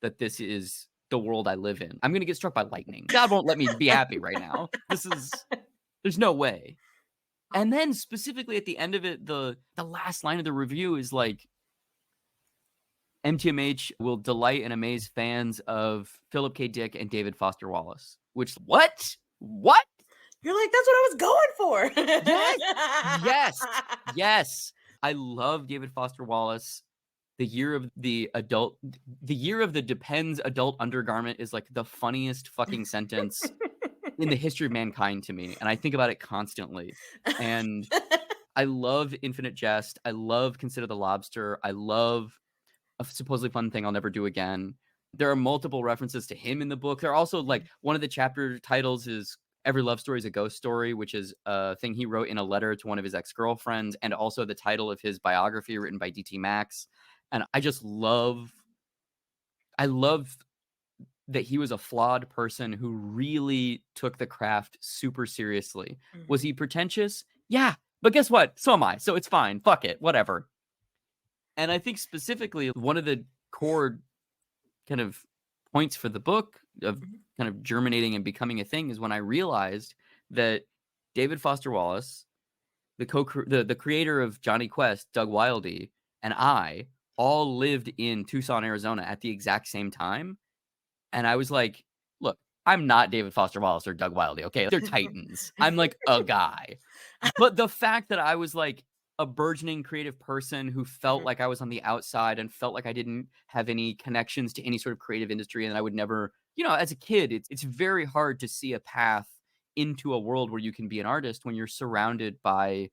that this is the world I live in. I'm gonna get struck by lightning. God won't let me be happy right now. There's no way. And then specifically at the end of it, the last line of the review is like, MTMH will delight and amaze fans of Philip K. Dick and David Foster Wallace. Which, what? What? You're like, that's what I was going for. Yes. Yes. Yes. I love David Foster Wallace. The year of the depends adult undergarment is like the funniest fucking sentence in the history of mankind to me. And I think about it constantly. And I love Infinite Jest. I love Consider the Lobster. I love A Supposedly Fun Thing I'll Never Do Again. There are multiple references to him in the book. There are also like one of the chapter titles is Every Love Story is a Ghost Story, which is a thing he wrote in a letter to one of his ex-girlfriends, and also the title of his biography written by D.T. Max. And I love that he was a flawed person who really took the craft super seriously. Was Mhm. he pretentious? Yeah. But guess what? So am I. So it's fine. Fuck it. Whatever. And I think specifically one of the core kind of points for the book of Mhm. kind of germinating and becoming a thing is when I realized that David Foster Wallace, the creator of Johnny Quest, Doug Wildey, and I all lived in Tucson, Arizona at the exact same time. And I was like, look, I'm not David Foster Wallace or Doug Wildey, okay? They're titans. I'm like a guy. But the fact that I was like a burgeoning creative person who felt Mhm. like I was on the outside and felt like I didn't have any connections to any sort of creative industry and I would never, as a kid, it's very hard to see a path into a world where you can be an artist when you're surrounded by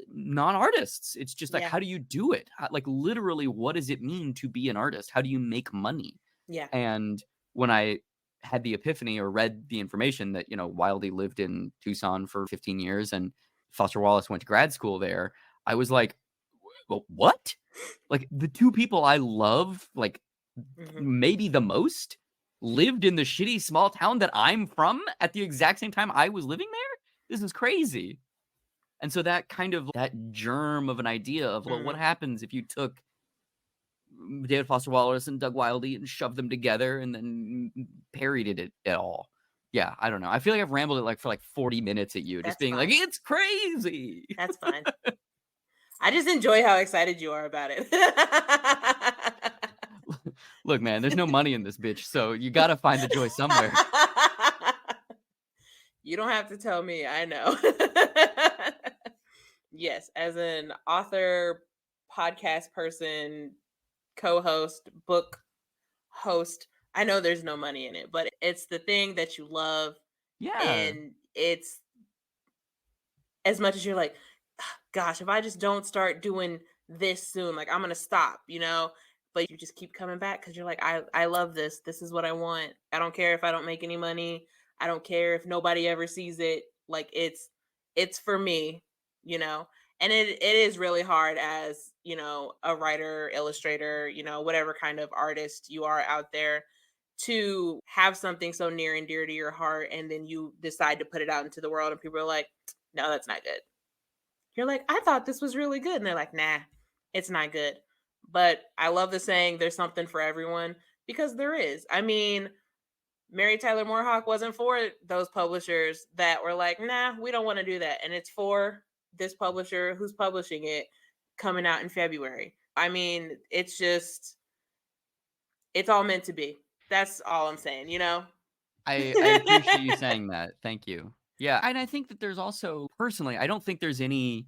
non-artists. It's just like, Yeah. how do you do it? Like literally, what does it mean to be an artist? How do you make money? Yeah. And when I had the epiphany or read the information that, Wildy lived in Tucson for 15 years and Foster Wallace went to grad school there, I was like, well, what? Like the two people I love, like maybe the most, lived in the shitty small town that I'm from at the exact same time I was living there. This is crazy. And so that kind of, that germ of an idea of, well, what happens if you took David Foster Wallace and Doug Wildey and shoved them together and then parodied it at all? Yeah, I don't know. I feel like I've rambled it like for like 40 minutes at you, just being like, it's crazy. That's fine. I just enjoy how excited you are about it. Look, man, there's no money in this bitch, so you gotta find the joy somewhere. You don't have to tell me. I know. Yes, as an author, podcast person, co-host, book host, I know there's no money in it, but it's the thing that you love. Yeah. And it's, as much as you're like, gosh, if I just don't start doing this soon, like, I'm going to stop, but you just keep coming back because you're like, I love this. This is what I want. I don't care if I don't make any money. I don't care if nobody ever sees it. Like, it's for me, and it is really hard as, a writer, illustrator, whatever kind of artist you are out there, to have something so near and dear to your heart, and then you decide to put it out into the world and people are like, no, that's not good. You're like, I thought this was really good. And they're like, nah, it's not good. But I love the saying, there's something for everyone, because there is. I mean, Mary Tyler MooreHawk wasn't for those publishers that were like, nah, we don't want to do that. And it's for this publisher who's publishing it, coming out in February. I mean, it's all meant to be. That's all I'm saying, I appreciate you saying that. Thank you. Yeah. And I think that there's also, personally, I don't think there's no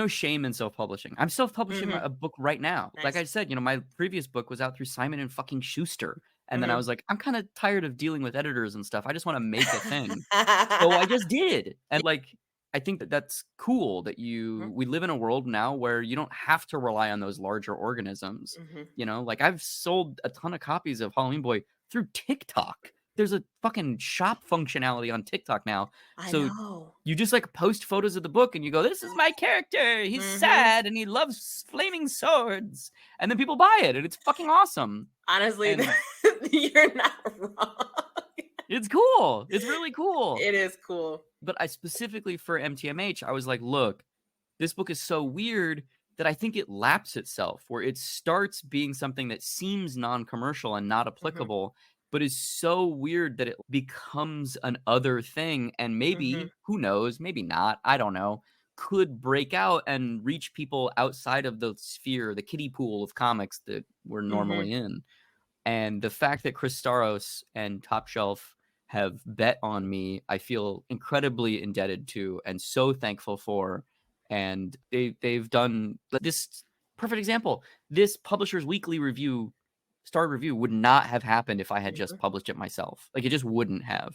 shame in self-publishing. I'm self-publishing a book right now. Nice. Like I said, my previous book was out through Simon and fucking Schuster. And then I was like, I'm kind of tired of dealing with editors and stuff. I just want to make a thing. So I just did. And like, I think that that's cool that we live in a world now where you don't have to rely on those larger organisms. Like, I've sold a ton of copies of Halloween Boy through TikTok. There's a fucking shop functionality on TikTok now. I so know. You just like post photos of the book and you go, this is my character. He's sad and he loves flaming swords. And then people buy it and it's fucking awesome. Honestly, you're not wrong. It's cool. It's really cool. It is cool. But I specifically for MTMH, I was like, look, this book is so weird that I think it laps itself, where it starts being something that seems non-commercial and not applicable, but is so weird that it becomes an other thing. And maybe, who knows, maybe not, I don't know, could break out and reach people outside of the sphere, the kiddie pool of comics that we're normally in. And the fact that Chris Staros and Top Shelf have bet on me, I feel incredibly indebted to and so thankful for. And they've done this perfect example. This Publishers Weekly review, Star Review, would not have happened if I had just published it myself. Like, it just wouldn't have.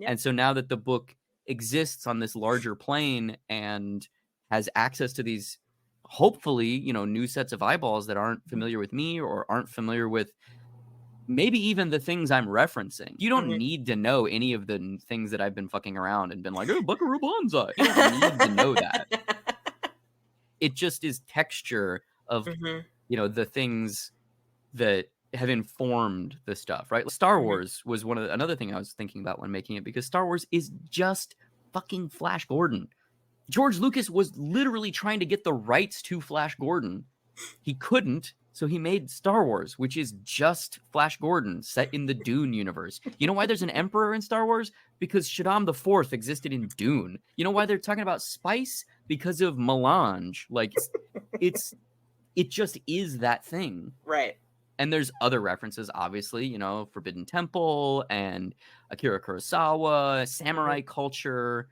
And so now that the book exists on this larger plane and has access to these, hopefully, new sets of eyeballs that aren't familiar with me or aren't familiar with maybe even the things I'm referencing. You don't need to know any of the things that I've been fucking around and been like, oh, Buckaroo Banzai. You don't need to know that. It just is texture of, the things that have informed the stuff, right? Star Wars was another thing I was thinking about when making it, because Star Wars is just fucking Flash Gordon. George Lucas was literally trying to get the rights to Flash Gordon. He couldn't, so he made Star Wars, which is just Flash Gordon set in the Dune universe. You know why there's an emperor in Star Wars? Because Shaddam IV existed in Dune. You know why they're talking about spice? Because of melange. Like, it just is that thing. Right. And there's other references, obviously, Forbidden Temple and Akira Kurosawa, samurai culture,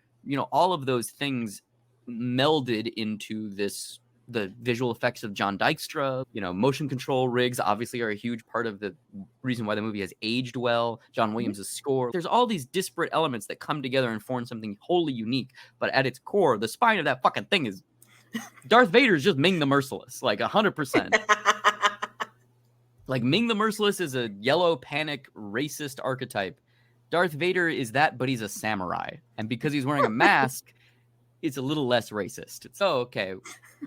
all of those things melded into the visual effects of John Dykstra. Motion control rigs obviously are a huge part of the reason why the movie has aged well. John Williams' score. There's all these disparate elements that come together and form something wholly unique. But at its core, the spine of that fucking thing is Darth Vader is just Ming the Merciless, like 100%. Like, Ming the Merciless is a yellow panic racist archetype. Darth Vader is that, but he's a samurai. And because he's wearing a mask, it's a little less racist. So, okay,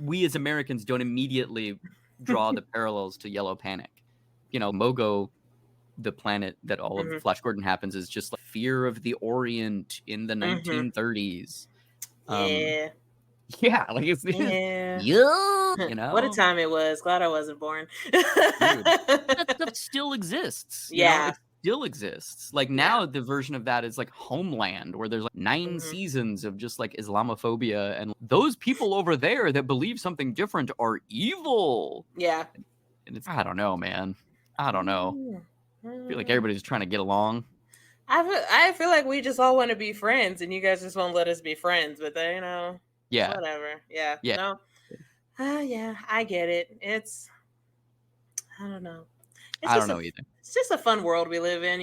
we as Americans don't immediately draw the parallels to yellow panic. Mogo, the planet that all of Flash Gordon happens, is just like fear of the Orient in the 1930s. Yeah. Yeah, like it's What a time it was. Glad I wasn't born. Dude, that stuff still exists. It still exists. Like now the version of that is like Homeland, where there's like 9 seasons of just like Islamophobia, and those people over there that believe something different are evil. Yeah. And it's, I don't know, man. I don't know. I feel like everybody's trying to get along. I feel like we just all want to be friends, and you guys just won't let us be friends. But yeah, whatever. Yeah. Yeah. No. Yeah, I get it. I don't know. I don't know either. It's just a fun world we live in,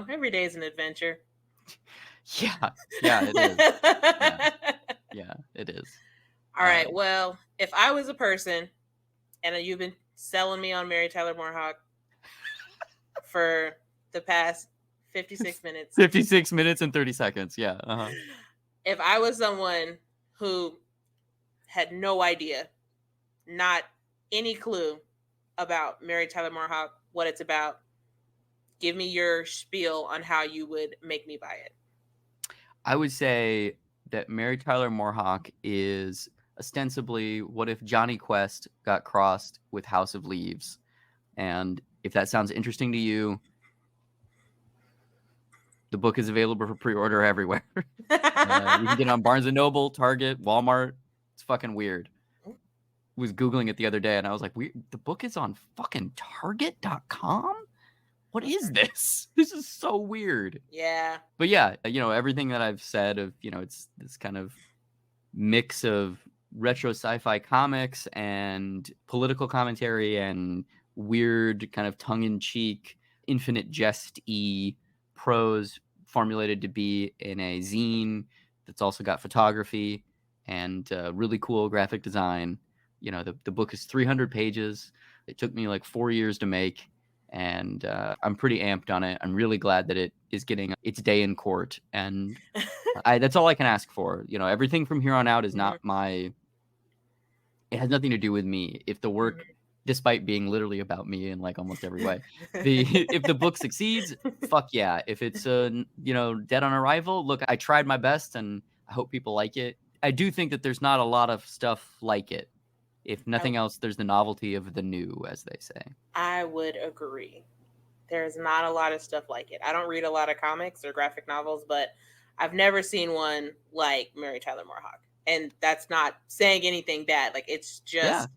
Every day is an adventure. Yeah, it is. Yeah, it is. All right. Well, if I was a person, and you've been selling me on Mary Tyler MooreHawk for the past 56 minutes. 56 minutes and 30 seconds. Yeah. If I was someone who had no idea, not any clue about Mary Tyler MooreHawk, what it's about, give me your spiel on how you would make me buy it. I would say that Mary Tyler MooreHawk is ostensibly what if Johnny Quest got crossed with House of Leaves. And if that sounds interesting to you, the book is available for pre-order everywhere. You can get it on Barnes & Noble, Target, Walmart. It's fucking weird. Was Googling it the other day, and I was like, the book is on fucking Target.com? What is this? This is so weird. Yeah. But yeah, everything that I've said of, it's this kind of mix of retro sci-fi comics and political commentary and weird kind of tongue-in-cheek, infinite jest-y prose formulated to be in a zine that's also got photography and really cool graphic design. The book is 300 pages. It took me like 4 years to make, and I'm pretty amped on it. I'm really glad that it is getting its day in court, and that's all I can ask for. Everything from here on out is not it has nothing to do with me. If the work, despite being literally about me in like almost every way, if the book succeeds, fuck yeah. If it's dead on arrival, look, I tried my best, and I hope people like it. I do think that there's not a lot of stuff like it. If nothing else, there's the novelty of the new, as they say. I would agree. There's not a lot of stuff like it. I don't read a lot of comics or graphic novels, but I've never seen one like Mary Tyler MooreHawk. And that's not saying anything bad. Like, it's just,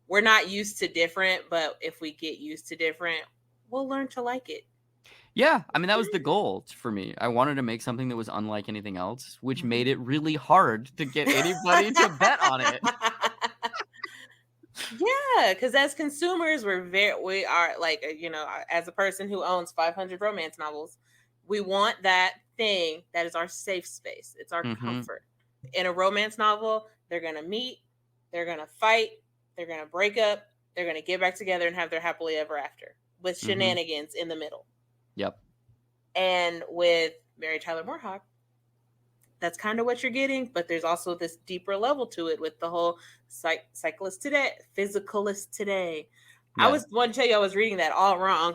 we're not used to different, but if we get used to different, we'll learn to like it. Yeah, I mean, that was the goal for me. I wanted to make something that was unlike anything else, which made it really hard to get anybody to bet on it. Yeah, because as consumers, we are like, as a person who owns 500 romance novels, we want that thing that is our safe space. It's our comfort. In a romance novel, they're going to meet, they're going to fight, they're going to break up, they're going to get back together and have their happily ever after with shenanigans in the middle. Yep. And with Mary Tyler MooreHawk, that's kind of what you're getting, but there's also this deeper level to it with the whole physicalist today. Yeah. I want to tell you, I was reading that all wrong.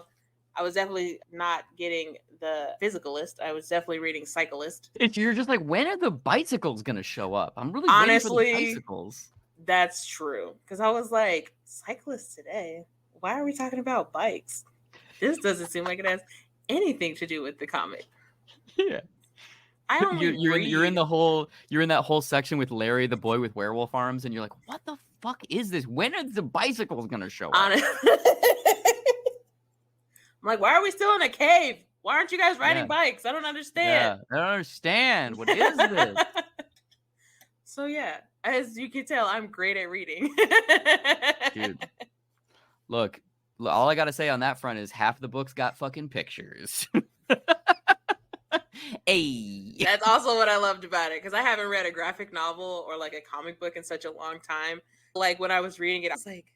I was definitely not getting the physicalist. I was definitely reading cyclist. You're just like, when are the bicycles going to show up? I'm really honestly waiting for the bicycles. That's true. Because I was like, cyclist today? Why are we talking about bikes? This doesn't seem like it has anything to do with the comic. Yeah. You're in that whole section with Larry, the boy with werewolf arms, and you're like, what the fuck is this? When are the bicycles gonna show up? I'm like, why are we still in a cave? Why aren't you guys riding bikes? I don't understand. Yeah, I don't understand. What is this? So yeah, as you can tell, I'm great at reading. Dude, look, all I gotta say on that front is half the books got fucking pictures. Hey, that's also what I loved about it, because I haven't read a graphic novel or like a comic book in such a long time. Like, when I was reading it, I was like,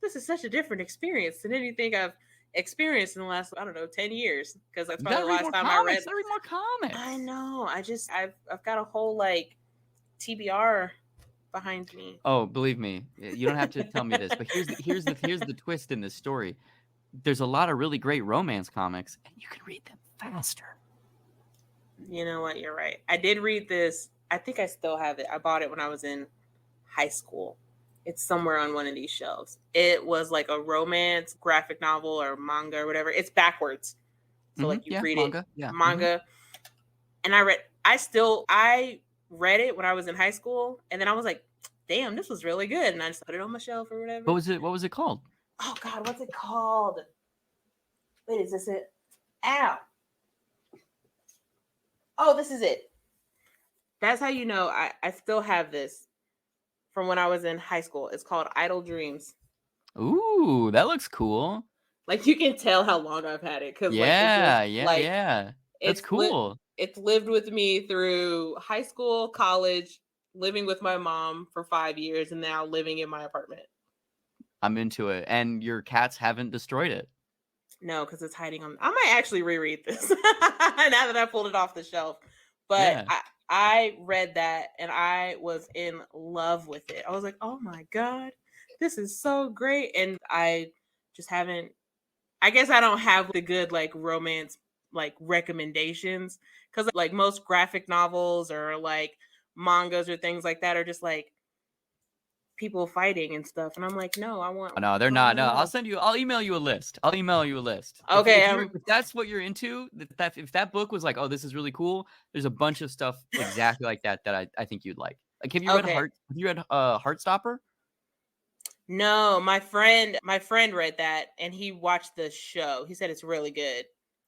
this is such a different experience than anything I've experienced in the last, 10 years, because that's probably the last time I read. Read more comics. I know. I've got a whole like TBR behind me. Oh, believe me, you don't have to tell me this, but here's the twist in this story. there's a lot of really great romance comics, and you can read them faster. You know what? You're right. I did read this. I think I still have it. I bought it when I was in high school. It's somewhere on one of these shelves. It was like a romance graphic novel or manga or whatever. It's backwards. So like you read manga. it Yeah. manga. And I read it when I was in high school, and then I was like, damn, this was really good. And I just put it on my shelf or whatever. What was it called? Oh God, what's it called? Wait, is this it? Ow. Oh, this is it. That's how you know I still have this from when I was in high school. It's called Idle Dreams. Ooh, that looks cool. Like you can tell how long I've had it because Yeah. That's cool. It's lived with me through high school, college, living with my mom for 5 years, and now living in my apartment. I'm into it. And your cats haven't destroyed it. No, because it's hiding on. I might actually reread this now that I pulled it off the shelf. But yeah. I read that and I was in love with it. I was like, oh my God, this is so great. And I just haven't, I guess I don't have the good like romance like recommendations because like most graphic novels or like mangas or things like that are just like people fighting and stuff, and I'm like, no, I want. No, they're not. No, I'll email you a list. Okay, if that's what you're into, if that book was like, oh, this is really cool, there's a bunch of stuff exactly like that I think you'd like. Like, have you read Heartstopper? No, my friend read that and he watched the show. He said it's really good.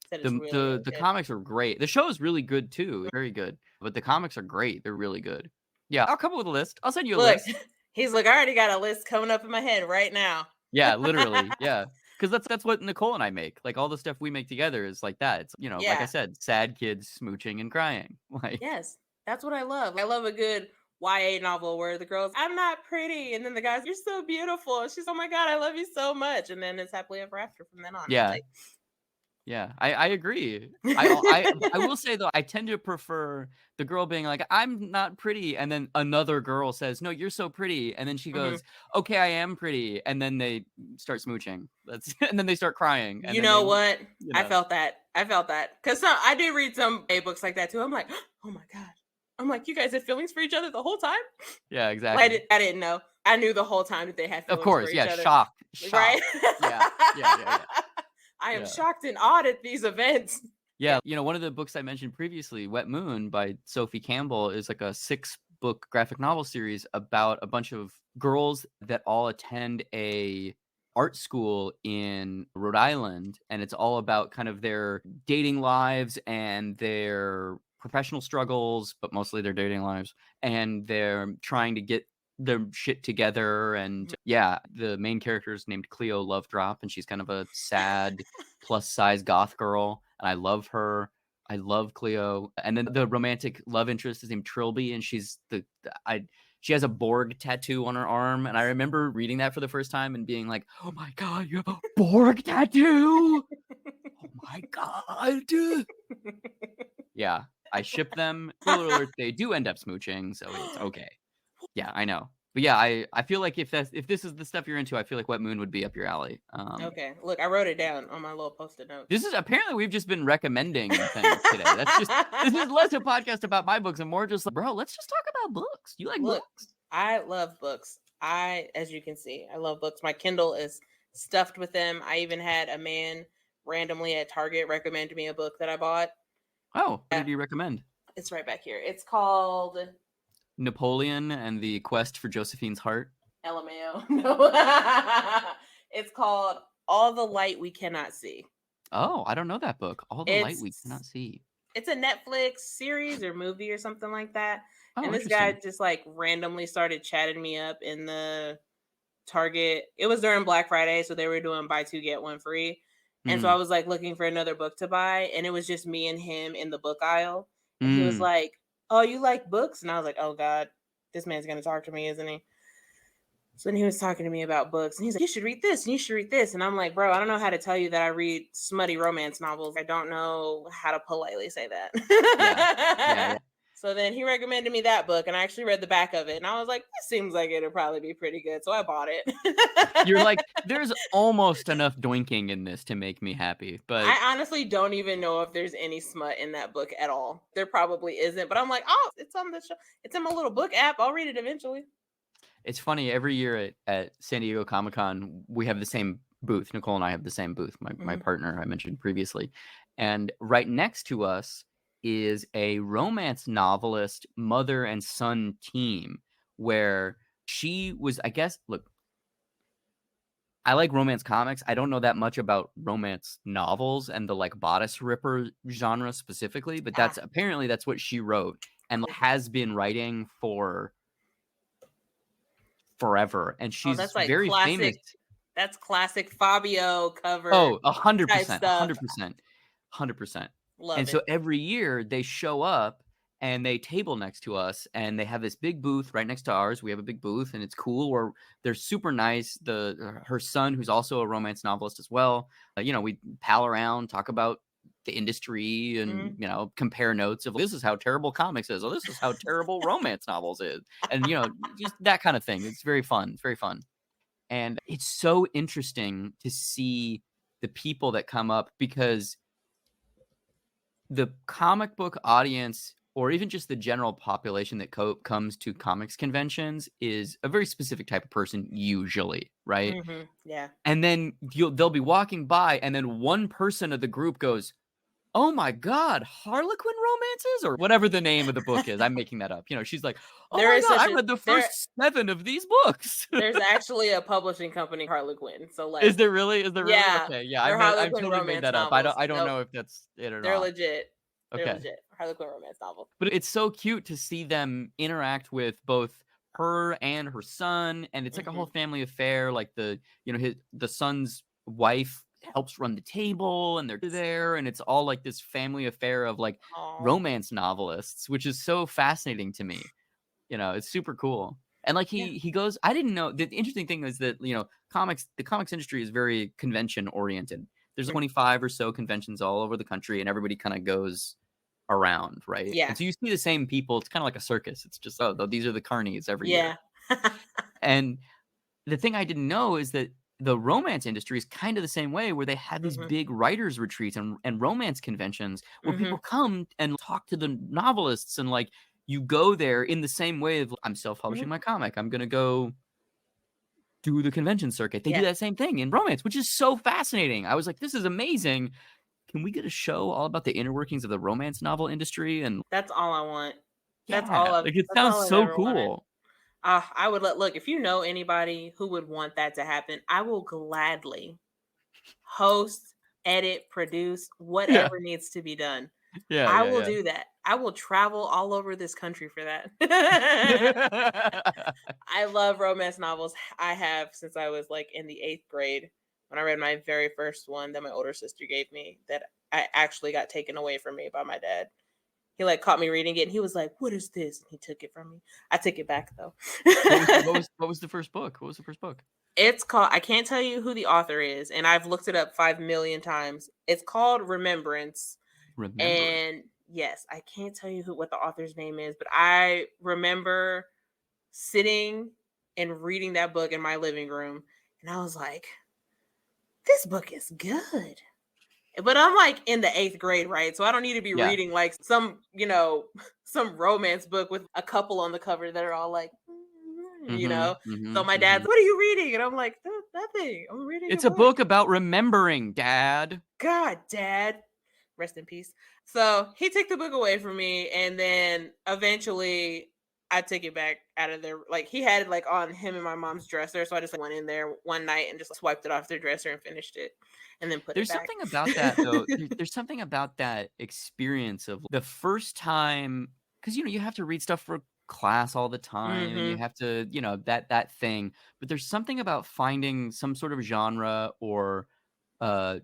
The comics are great. The show is really good too, very good. But the comics are great. They're really good. Yeah, I'll come up with a list. I'll send you a list. He's like, I already got a list coming up in my head right now. Yeah, literally. Yeah. Because that's what Nicole and I make. Like, all the stuff we make together is like that. It's, like I said, sad kids smooching and crying. Like, yes, that's what I love. I love a good YA novel where the girl's, I'm not pretty. And then the guy's, you're so beautiful. She's, oh my God, I love you so much. And then it's happily ever after from then on. Yeah. Yeah, I agree. I will say, though, I tend to prefer the girl being like, I'm not pretty. And then another girl says, no, you're so pretty. And then she goes, okay, I am pretty. And then they start smooching. And then they start crying. And you know what? I felt that. Because I did read some A books like that, too. I'm like, oh my God. I'm like, you guys had feelings for each other the whole time? Yeah, exactly. I didn't know. I knew the whole time that they had feelings for each other. Shocked. Right? Yeah. I am shocked and awed at these events. Yeah, one of the books I mentioned previously, Wet Moon by Sophie Campbell, is like a 6-book graphic novel series about a bunch of girls that all attend a art school in Rhode Island, and it's all about kind of their dating lives and their professional struggles, but mostly their dating lives, and they're trying to get their shit together. And yeah, the main character is named Cleo Lovedrop, and she's kind of a sad plus size goth girl, and I love her. I love Cleo. And then the romantic love interest is named Trilby, and she's she has a Borg tattoo on her arm, and I remember reading that for the first time and being like, oh my God, you have a Borg tattoo. Oh my God. Yeah, I ship them. Spoiler alert, they do end up smooching, so it's okay. Yeah, I know. But yeah, I feel like if this is the stuff you're into, I feel like Wet Moon would be up your alley. Okay. Look, I wrote it down on my little post-it note. This is apparently we've just been recommending things today. This is less a podcast about my books and more just like, bro, let's just talk about books. You like books? I love books. As you can see, I love books. My Kindle is stuffed with them. I even had a man randomly at Target recommend me a book that I bought. Oh, what did you recommend? It's right back here. It's called Napoleon and the Quest for Josephine's Heart. LMAO. No. It's called All the Light We Cannot See. Oh, I don't know that book. All the Light We Cannot See. It's a Netflix series or movie or something like that. Oh, and this guy just like randomly started chatting me up in the Target. It was during Black Friday, so they were doing buy 2 get 1 free. And so I was like looking for another book to buy, and it was just me and him in the book aisle. And he was like, oh, you like books? And I was like, oh God, this man's going to talk to me, isn't he? So then he was talking to me about books, and he's like, you should read this and you should read this. And I'm like, bro, I don't know how to tell you that I read smutty romance novels. I don't know how to politely say that. Yeah. So then he recommended me that book, and I actually read the back of it, and I was like, this seems like it'll probably be pretty good. So I bought You're it. like, there's almost enough doinking in this to make me happy. But I honestly don't even know if there's any smut in that book at all. There probably isn't, but I'm like, oh, it's on the show. It's in my little book app. I'll read it eventually. it's funny, every year at San Diego Comic-Con, we have the same booth. Nicole and I have the same booth, my partner I mentioned previously. And right next to us is a romance novelist mother and son team where she was, I guess, look, I like romance comics. I don't know that much about romance novels and the like bodice ripper genre specifically, but that's apparently that's what she wrote and has been writing for forever. And Oh, she's that's like very famous. classic. That's classic Fabio cover. Oh, type 100%, stuff. 100%. Love And it. so every year they show up and they table next to us and they have this big booth right next to ours. We have a big booth and it's cool where they're super nice. Her son, who's also a romance novelist as well, we pal around, talk about the industry and, compare notes of this is how terrible comics is. Or this is how terrible romance novels is. And, just that kind of thing. It's very fun. It's very fun. And it's so interesting to see the people that come up because the comic book audience, or even just the general population that comes to comics conventions, is a very specific type of person usually, right? Yeah. And then they'll be walking by, and then one person of the group goes, "Oh my God, Harlequin romances," or whatever the name of the book is. I'm making that up. She's like, "Oh my God, I read the first 7 of these books." There's actually a publishing company, Harlequin. So like, Is there really? Is there really? yeah, Okay, yeah, they're I Harlequin totally made romance that up. novels. I don't Nope, know if that's it or they're not. legit. They're Okay. legit Harlequin romance novel. But it's so cute to see them interact with both her and her son, and it's like a whole family affair. Like the son's wife helps run the table, and they're there, and it's all like this family affair of like romance novelists, which is so fascinating to me. It's super cool. And like he goes, I didn't know. The interesting thing is that the comics industry is very convention oriented. There's 25 or so conventions all over the country, and everybody kind of goes around, right? Yeah. And so you see the same people. It's kind of like a circus. It's just, these are the carnies every year. Yeah. And the thing I didn't know is that the romance industry is kind of the same way, where they have these big writers retreats and romance conventions where people come and talk to the novelists, and like you go there in the same way of, I'm self-publishing my comic, I'm gonna go do the convention circuit. They do that same thing in romance, which is so fascinating. I was like, this is amazing. Can we get a show all about the inner workings of the romance novel industry? And that's all I want. That's all. Like, it sounds so cool. I would look, if you know anybody who would want that to happen, I will gladly host, edit, produce, whatever needs to be done. I will do that. I will travel all over this country for that. I love romance novels. I have since I was like in the 8th grade when I read my very first one that my older sister gave me that I actually got taken away from me by my dad. He like caught me reading it and he was like, "What is this?" And he took it from me. I took it back though. What was the first book? What was the first book? It's called, I can't tell you who the author is, and I've looked it up 5 million times. It's called Remembrance. And yes, I can't tell you what the author's name is, but I remember sitting and reading that book in my living room, and I was like, this book is good. But I'm like in the 8th grade, right? So I don't need to be reading like some romance book with a couple on the cover that are all like, So my dad's, what are you reading? And I'm like, nothing. I'm reading. It's a book about remembering, Dad. God, Dad. Rest in peace. So he took the book away from me, and then eventually I took it back out of there. Like he had it like on him and my mom's dresser, so I just went in there one night and just swiped it off their dresser and finished it, and then put it back. There's something about that though. There's something about that experience of the first time, because you have to read stuff for class all the time, and you have to that thing. But there's something about finding some sort of genre or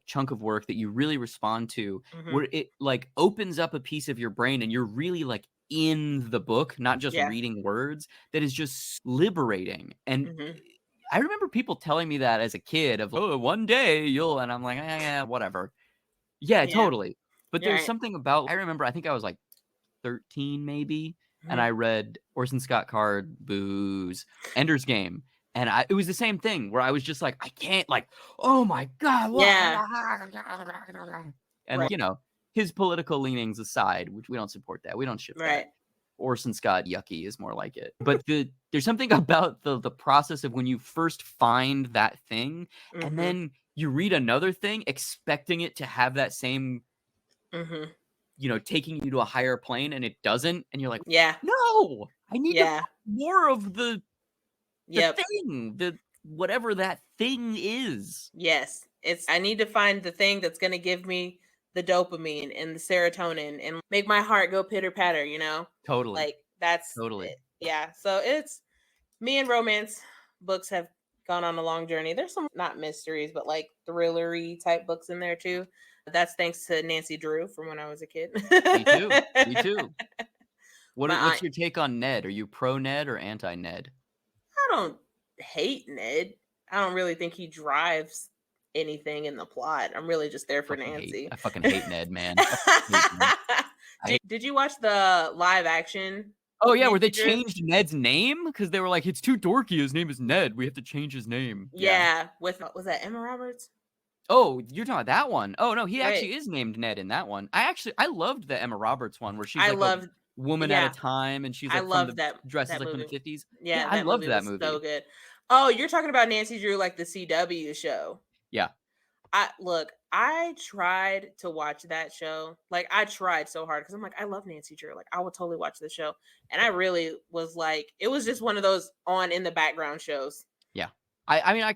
chunk of work that you really respond to, where it like opens up a piece of your brain and you're really like in the book, not just reading words, that is just liberating. And I remember people telling me that as a kid of, oh, one day you'll, and I'm like, whatever. Yeah, totally. But there's something about, I remember, I think I was like 13 maybe, and I read Orson Scott Card, Booze, Ender's Game. And it was the same thing where I was just like, I can't, like, oh my God. Yeah. And, Right. you know, his political leanings aside, which we don't support that. We don't ship Right. that. Orson Scott yucky is more like it. But there's something about the process of when you first find that thing and then you read another thing expecting it to have that same, you know, taking you to a higher plane, and it doesn't. And you're like, Yeah. no, I need to find more of the thing, whatever that thing is. Yes. I need to find the thing that's going to give me the dopamine and the serotonin and make my heart go pitter patter, you know? Totally. Like that's totally. Yeah. So it's me and romance books have gone on a long journey. There's some not mysteries, but like thrillery type books in there too. That's thanks to Nancy Drew from when I was a kid. Me too. Me too. What's aunt, your take on Ned? Are you pro Ned or anti Ned? I don't hate Ned. I don't really think he drives anything in the plot. I'm really just there for Nancy. I fucking hate Ned, man. Did you watch the live action? Oh yeah, where they changed Ned's name because they were like, it's too dorky. His name is Ned. We have to change his name. Yeah, with was that Emma Roberts? Oh, you're talking about that one. Oh no, he actually is named Ned in that one. I loved the Emma Roberts one where she's like a woman at a time, and she's like dresses like from the 50s. Yeah, I loved that movie. So good. Oh, you're talking about Nancy Drew, like the CW show. Yeah. I tried to watch that show. Like I tried so hard because I'm like, I love Nancy Drew. Like I would totally watch the show. And I really was like, it was just one of those on in the background shows. Yeah. I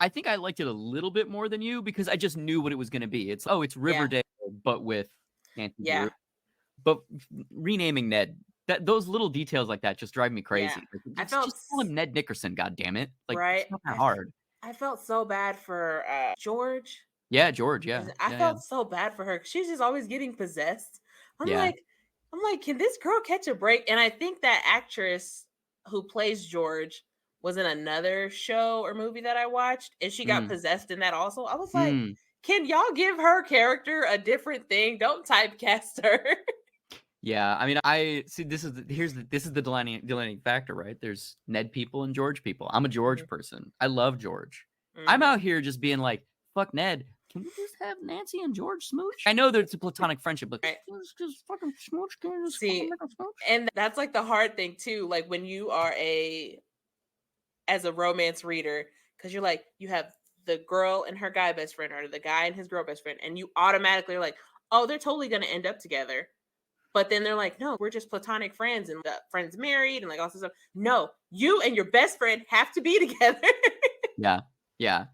think I liked it a little bit more than you because I just knew what it was going to be. It's Riverdale, but with Nancy Drew. But renaming Ned, those little details like that just drive me crazy. Yeah. Like, just call him Ned Nickerson, God damn it! Like it's not that hard. I felt so bad for George. Yeah, George. Yeah, I felt so bad for her. She's just always getting possessed. I'm like, can this girl catch a break? And I think that actress who plays George was in another show or movie that I watched, and she got possessed in that also. I was like, can y'all give her character a different thing? Don't typecast her. Yeah, I mean, I see. This is the delineating factor, right? There's Ned people and George people. I'm a George person. I love George. I'm out here just being like, fuck Ned. Can we just have Nancy and George smooch? I know that it's a platonic friendship, but let's just fucking smooch. And that's like the hard thing too. Like when you are as a romance reader, because you're like, you have the girl and her guy best friend, or the guy and his girl best friend, and you automatically are like, oh, they're totally gonna end up together. But then they're like, no, we're just platonic friends, and the friend's married, and like all this stuff. No, you and your best friend have to be together. Yeah.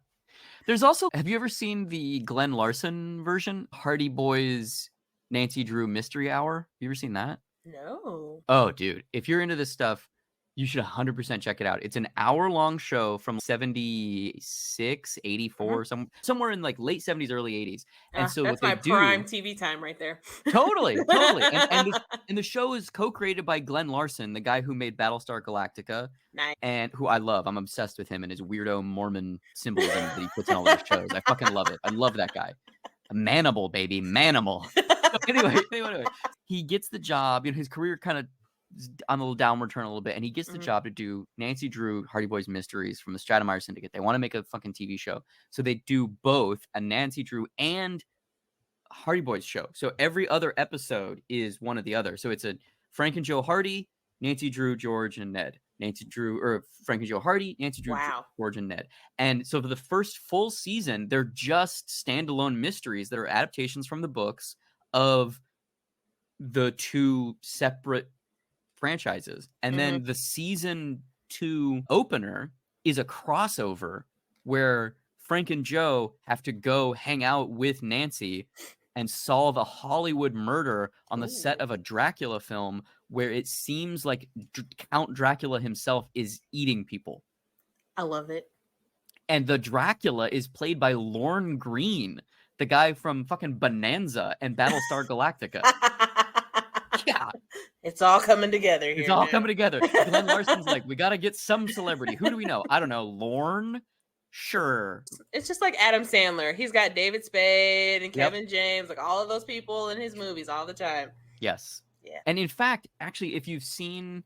There's also, have you ever seen the Glenn Larson version? Hardy Boys Nancy Drew Mystery Hour? You ever seen that? No. Oh, dude. If you're into this stuff, you should 100% check it out. It's an hour-long show from 76, 84, somewhere in like late 70s, early 80s. And so that's my prime TV time right there. Totally. And the show is co-created by Glenn Larson, the guy who made Battlestar Galactica. Nice. And who I love. I'm obsessed with him and his weirdo Mormon symbolism that he puts in all those shows. I fucking love it. I love that guy. A manimal, baby. Manimal. Anyway, he gets the job. You know, his career kind of on a little downward turn a little bit, and he gets the job to do Nancy Drew Hardy Boys Mysteries from the Stratemeyer Syndicate. They want to make a fucking TV show, so they do both a Nancy Drew and Hardy Boys show. So every other episode is one or the other. So it's a Frank and Joe Hardy, Nancy Drew, George, and Ned. Nancy Drew, or Frank and Joe Hardy, Nancy Drew, George, and Ned. And so for the first full season, they're just standalone mysteries that are adaptations from the books of the two separate franchises. And then the season 2 opener is a crossover where Frank and Joe have to go hang out with Nancy and solve a Hollywood murder on the set of a Dracula film where it seems like Count Dracula himself is eating people. I love it. And the Dracula is played by Lorne Greene, the guy from fucking Bonanza and Battlestar Galactica. Yeah. It's all coming together here. It's all coming together. Glenn Larson's like, we got to get some celebrity. Who do we know? I don't know. Lorne? Sure. It's just like Adam Sandler. He's got David Spade and Kevin James, like all of those people in his movies all the time. Yes. Yeah. And in fact, actually, if you've seen,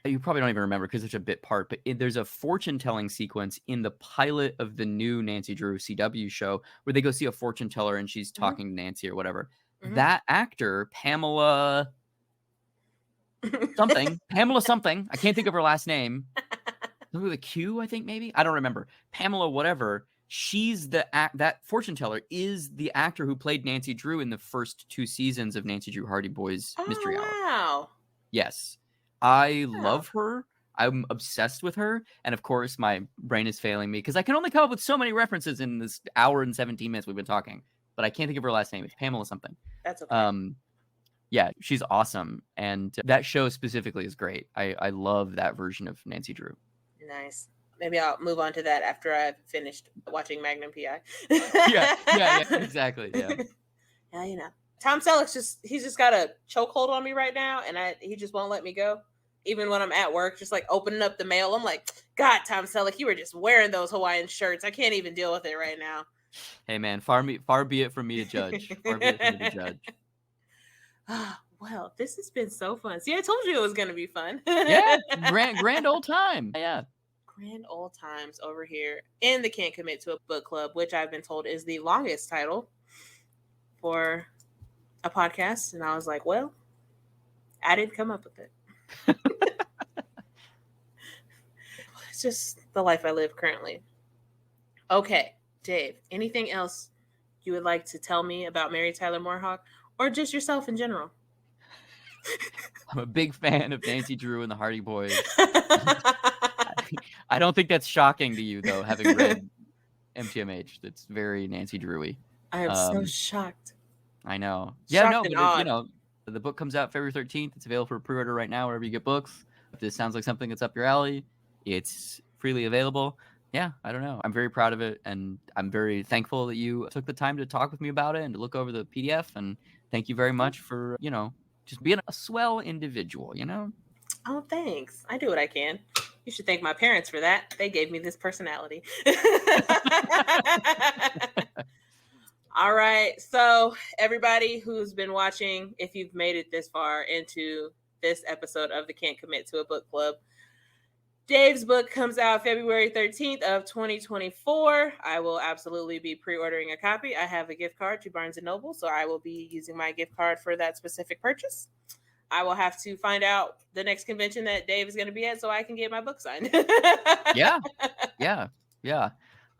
you probably don't even remember because it's a bit part, but there's a fortune-telling sequence in the pilot of the new Nancy Drew CW show where they go see a fortune teller and she's talking to Nancy or whatever. That actor, Pamela something, I can't think of her last name. With a Q, I think, maybe? I don't remember. Pamela whatever. She's that fortune teller is the actor who played Nancy Drew in the first 2 seasons of Nancy Drew Hardy Boys Mystery Hour. Wow. Yes. I love her. I'm obsessed with her. And of course, my brain is failing me because I can only come up with so many references in this hour and 17 minutes we've been talking. But I can't think of her last name. It's Pamela something. That's okay. Yeah, she's awesome. And that show specifically is great. I love that version of Nancy Drew. Nice. Maybe I'll move on to that after I've finished watching Magnum PI. yeah, exactly. Yeah. Yeah, you know. Tom Selleck's he's just got a chokehold on me right now, and he just won't let me go. Even when I'm at work, just like opening up the mail, I'm like, God, Tom Selleck, you were just wearing those Hawaiian shirts. I can't even deal with it right now. Hey man, far be it from me to judge. Far be it from me to judge. Well, this has been so fun. See, I told you it was going to be fun. Yeah, grand old time. Yeah. Grand old times over here in the Can't Commit to a Book Club, which I've been told is the longest title for a podcast. And I was like, well, I didn't come up with it. It's just the life I live currently. Okay, Dave, anything else you would like to tell me about Mary Tyler MooreHawk or just yourself in general? I'm a big fan of Nancy Drew and the Hardy Boys. I don't think that's shocking to you, though, having read MTMH. That's very Nancy Drewy. I am so shocked. I know. Shocked The book comes out February 13th. It's available for pre-order right now wherever you get books. If this sounds like something that's up your alley, it's freely available. Yeah, I don't know. I'm very proud of it, and I'm very thankful that you took the time to talk with me about it and to look over the PDF. And thank you very much for, just being a swell individual, Oh, thanks. I do what I can. You should thank my parents for that. They gave me this personality. All right. So everybody who's been watching, if you've made it this far into this episode of the Can't Commit to a Book Club, Dave's book comes out February 13th of 2024. I will absolutely be pre-ordering a copy. I have a gift card to Barnes & Noble, so I will be using my gift card for that specific purchase. I will have to find out the next convention that Dave is going to be at so I can get my book signed. Yeah.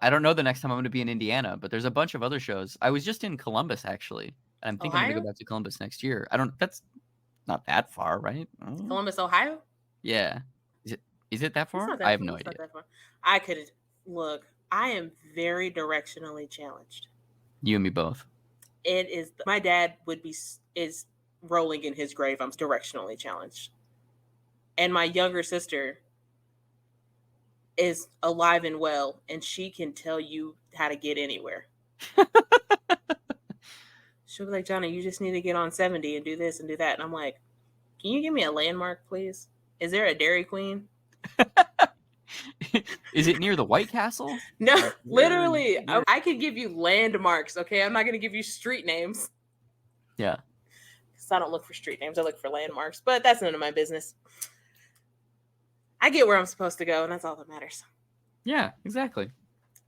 I don't know the next time I'm going to be in Indiana, but there's a bunch of other shows. I was just in Columbus, actually. And I'm thinking I'm going to go back to Columbus next year. That's not that far, right? Columbus, Ohio? Yeah. Is it that far? I have no idea. I could look. I am very directionally challenged. You and me both. It is. My dad is rolling in his grave. I'm directionally challenged, and my younger sister is alive and well, and she can tell you how to get anywhere. She'll be like, Johna, you just need to get on 70 and do this and do that. And I'm like, can you give me a landmark, please? Is there a Dairy Queen? Is it near the White Castle? No, literally. I can give you landmarks, okay? I'm not going to give you street names. Yeah. Because I don't look for street names. I look for landmarks. But that's none of my business. I get where I'm supposed to go, and that's all that matters. Yeah, exactly.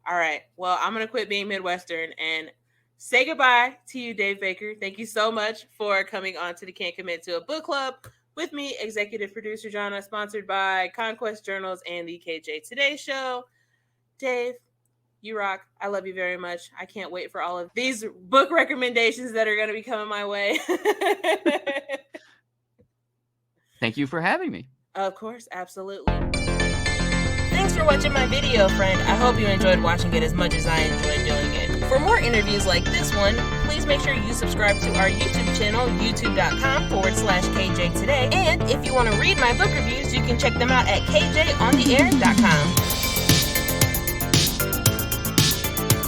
All right. Well, I'm going to quit being Midwestern and say goodbye to you, Dave Baker. Thank you so much for coming on to the Can't Commit to a Book Club. With me, executive producer Johna, sponsored by Conquest Journals and the KJ Today Show. Dave, you rock. I love you very much. I can't wait for all of these book recommendations that are going to be coming my way. Thank you for having me. Of course, absolutely. Thanks for watching my video, friend. I hope you enjoyed watching it as much as I enjoyed doing it. For more interviews like this one, please make sure you subscribe to our YouTube channel, youtube.com/KJ Today. And if you want to read my book reviews, you can check them out at kjontheair.com.